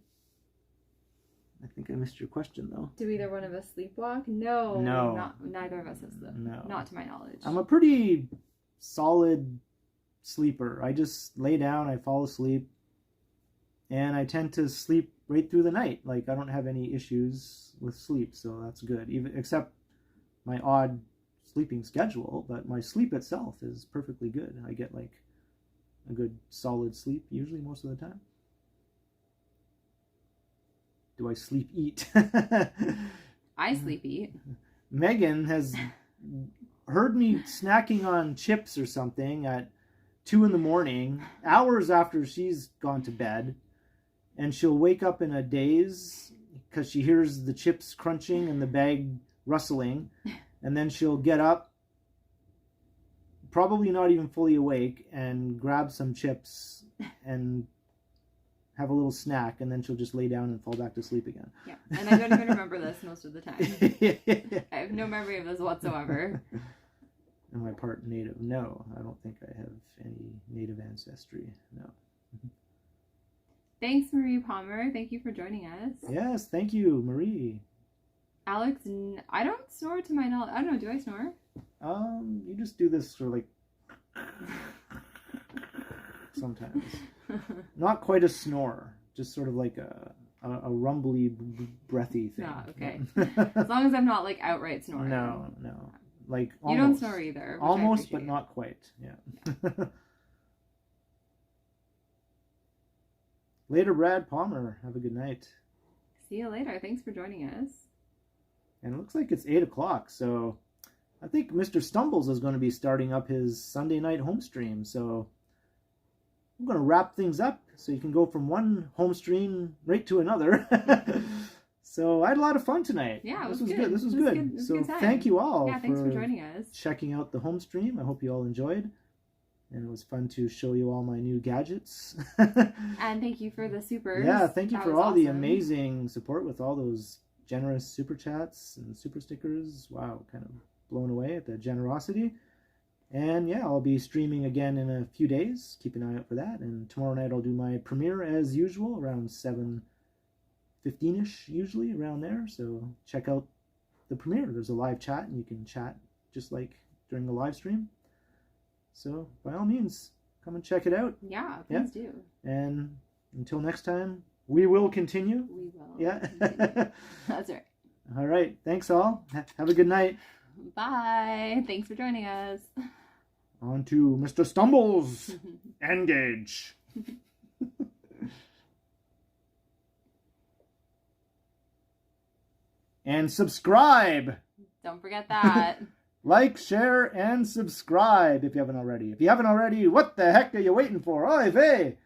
I think I missed your question though. Do either one of us sleepwalk? No. Neither of us has them. No. Not to my knowledge. I'm a pretty solid sleeper. I just lay down, I fall asleep, and I tend to sleep right through the night. Like I don't have any issues with sleep, so that's good. Even except my odd sleeping schedule, but my sleep itself is perfectly good. I get like a good solid sleep usually most of the time. Do I sleep eat? I sleep eat. Meghan has heard me snacking on chips or something at 2 in the morning, hours after she's gone to bed, and she'll wake up in a daze because she hears the chips crunching and the bag rustling, and then she'll get up, probably not even fully awake, and grab some chips and have a little snack, and then she'll just lay down and fall back to sleep again. Yeah, and I don't even remember this most of the time. I have no memory of this whatsoever. Am I part native? No, I don't think I have any native ancestry. No. Thanks, Marie Palmer. Thank you for joining us. Yes, thank you, Marie. Alex, I don't snore to my knowledge. I don't know, do I snore? You just do this for like sometimes. Not quite a snore, just sort of like a rumbly, breathy thing. No, okay. As long as I'm not like outright snoring. No. Like almost. You don't snore either. Almost, but not quite. Yeah. Later, Brad Palmer. Have a good night. See you later. Thanks for joining us. And it looks like it's 8 o'clock, so I think Mr. Stumbles is going to be starting up his Sunday night home stream. So I'm going to wrap things up so you can go from one home stream right to another. So I had a lot of fun tonight. Yeah, this was good. This was good. So thank you all thanks for joining us. Checking out the home stream. I hope you all enjoyed. And it was fun to show you all my new gadgets. And thank you for the supers. Yeah, thank you That for was all the awesome. amazing support with all those generous super chats and super stickers. Wow, kind of blown away at the generosity. And yeah, I'll be streaming again in a few days. Keep an eye out for that. And tomorrow night I'll do my premiere as usual, around 7:15ish, usually around there. So check out the premiere. There's a live chat, and you can chat just like during the live stream. So by all means, come and check it out. Yeah, please do. And until next time, we will continue. We will. Yeah. Continue. That's right. All right. Thanks all. Have a good night. Bye. Thanks for joining us. On to Mr. Stumbles. Engage. And subscribe. Don't forget that. Like, share, and subscribe if you haven't already. If you haven't already, what the heck are you waiting for? Oy vey!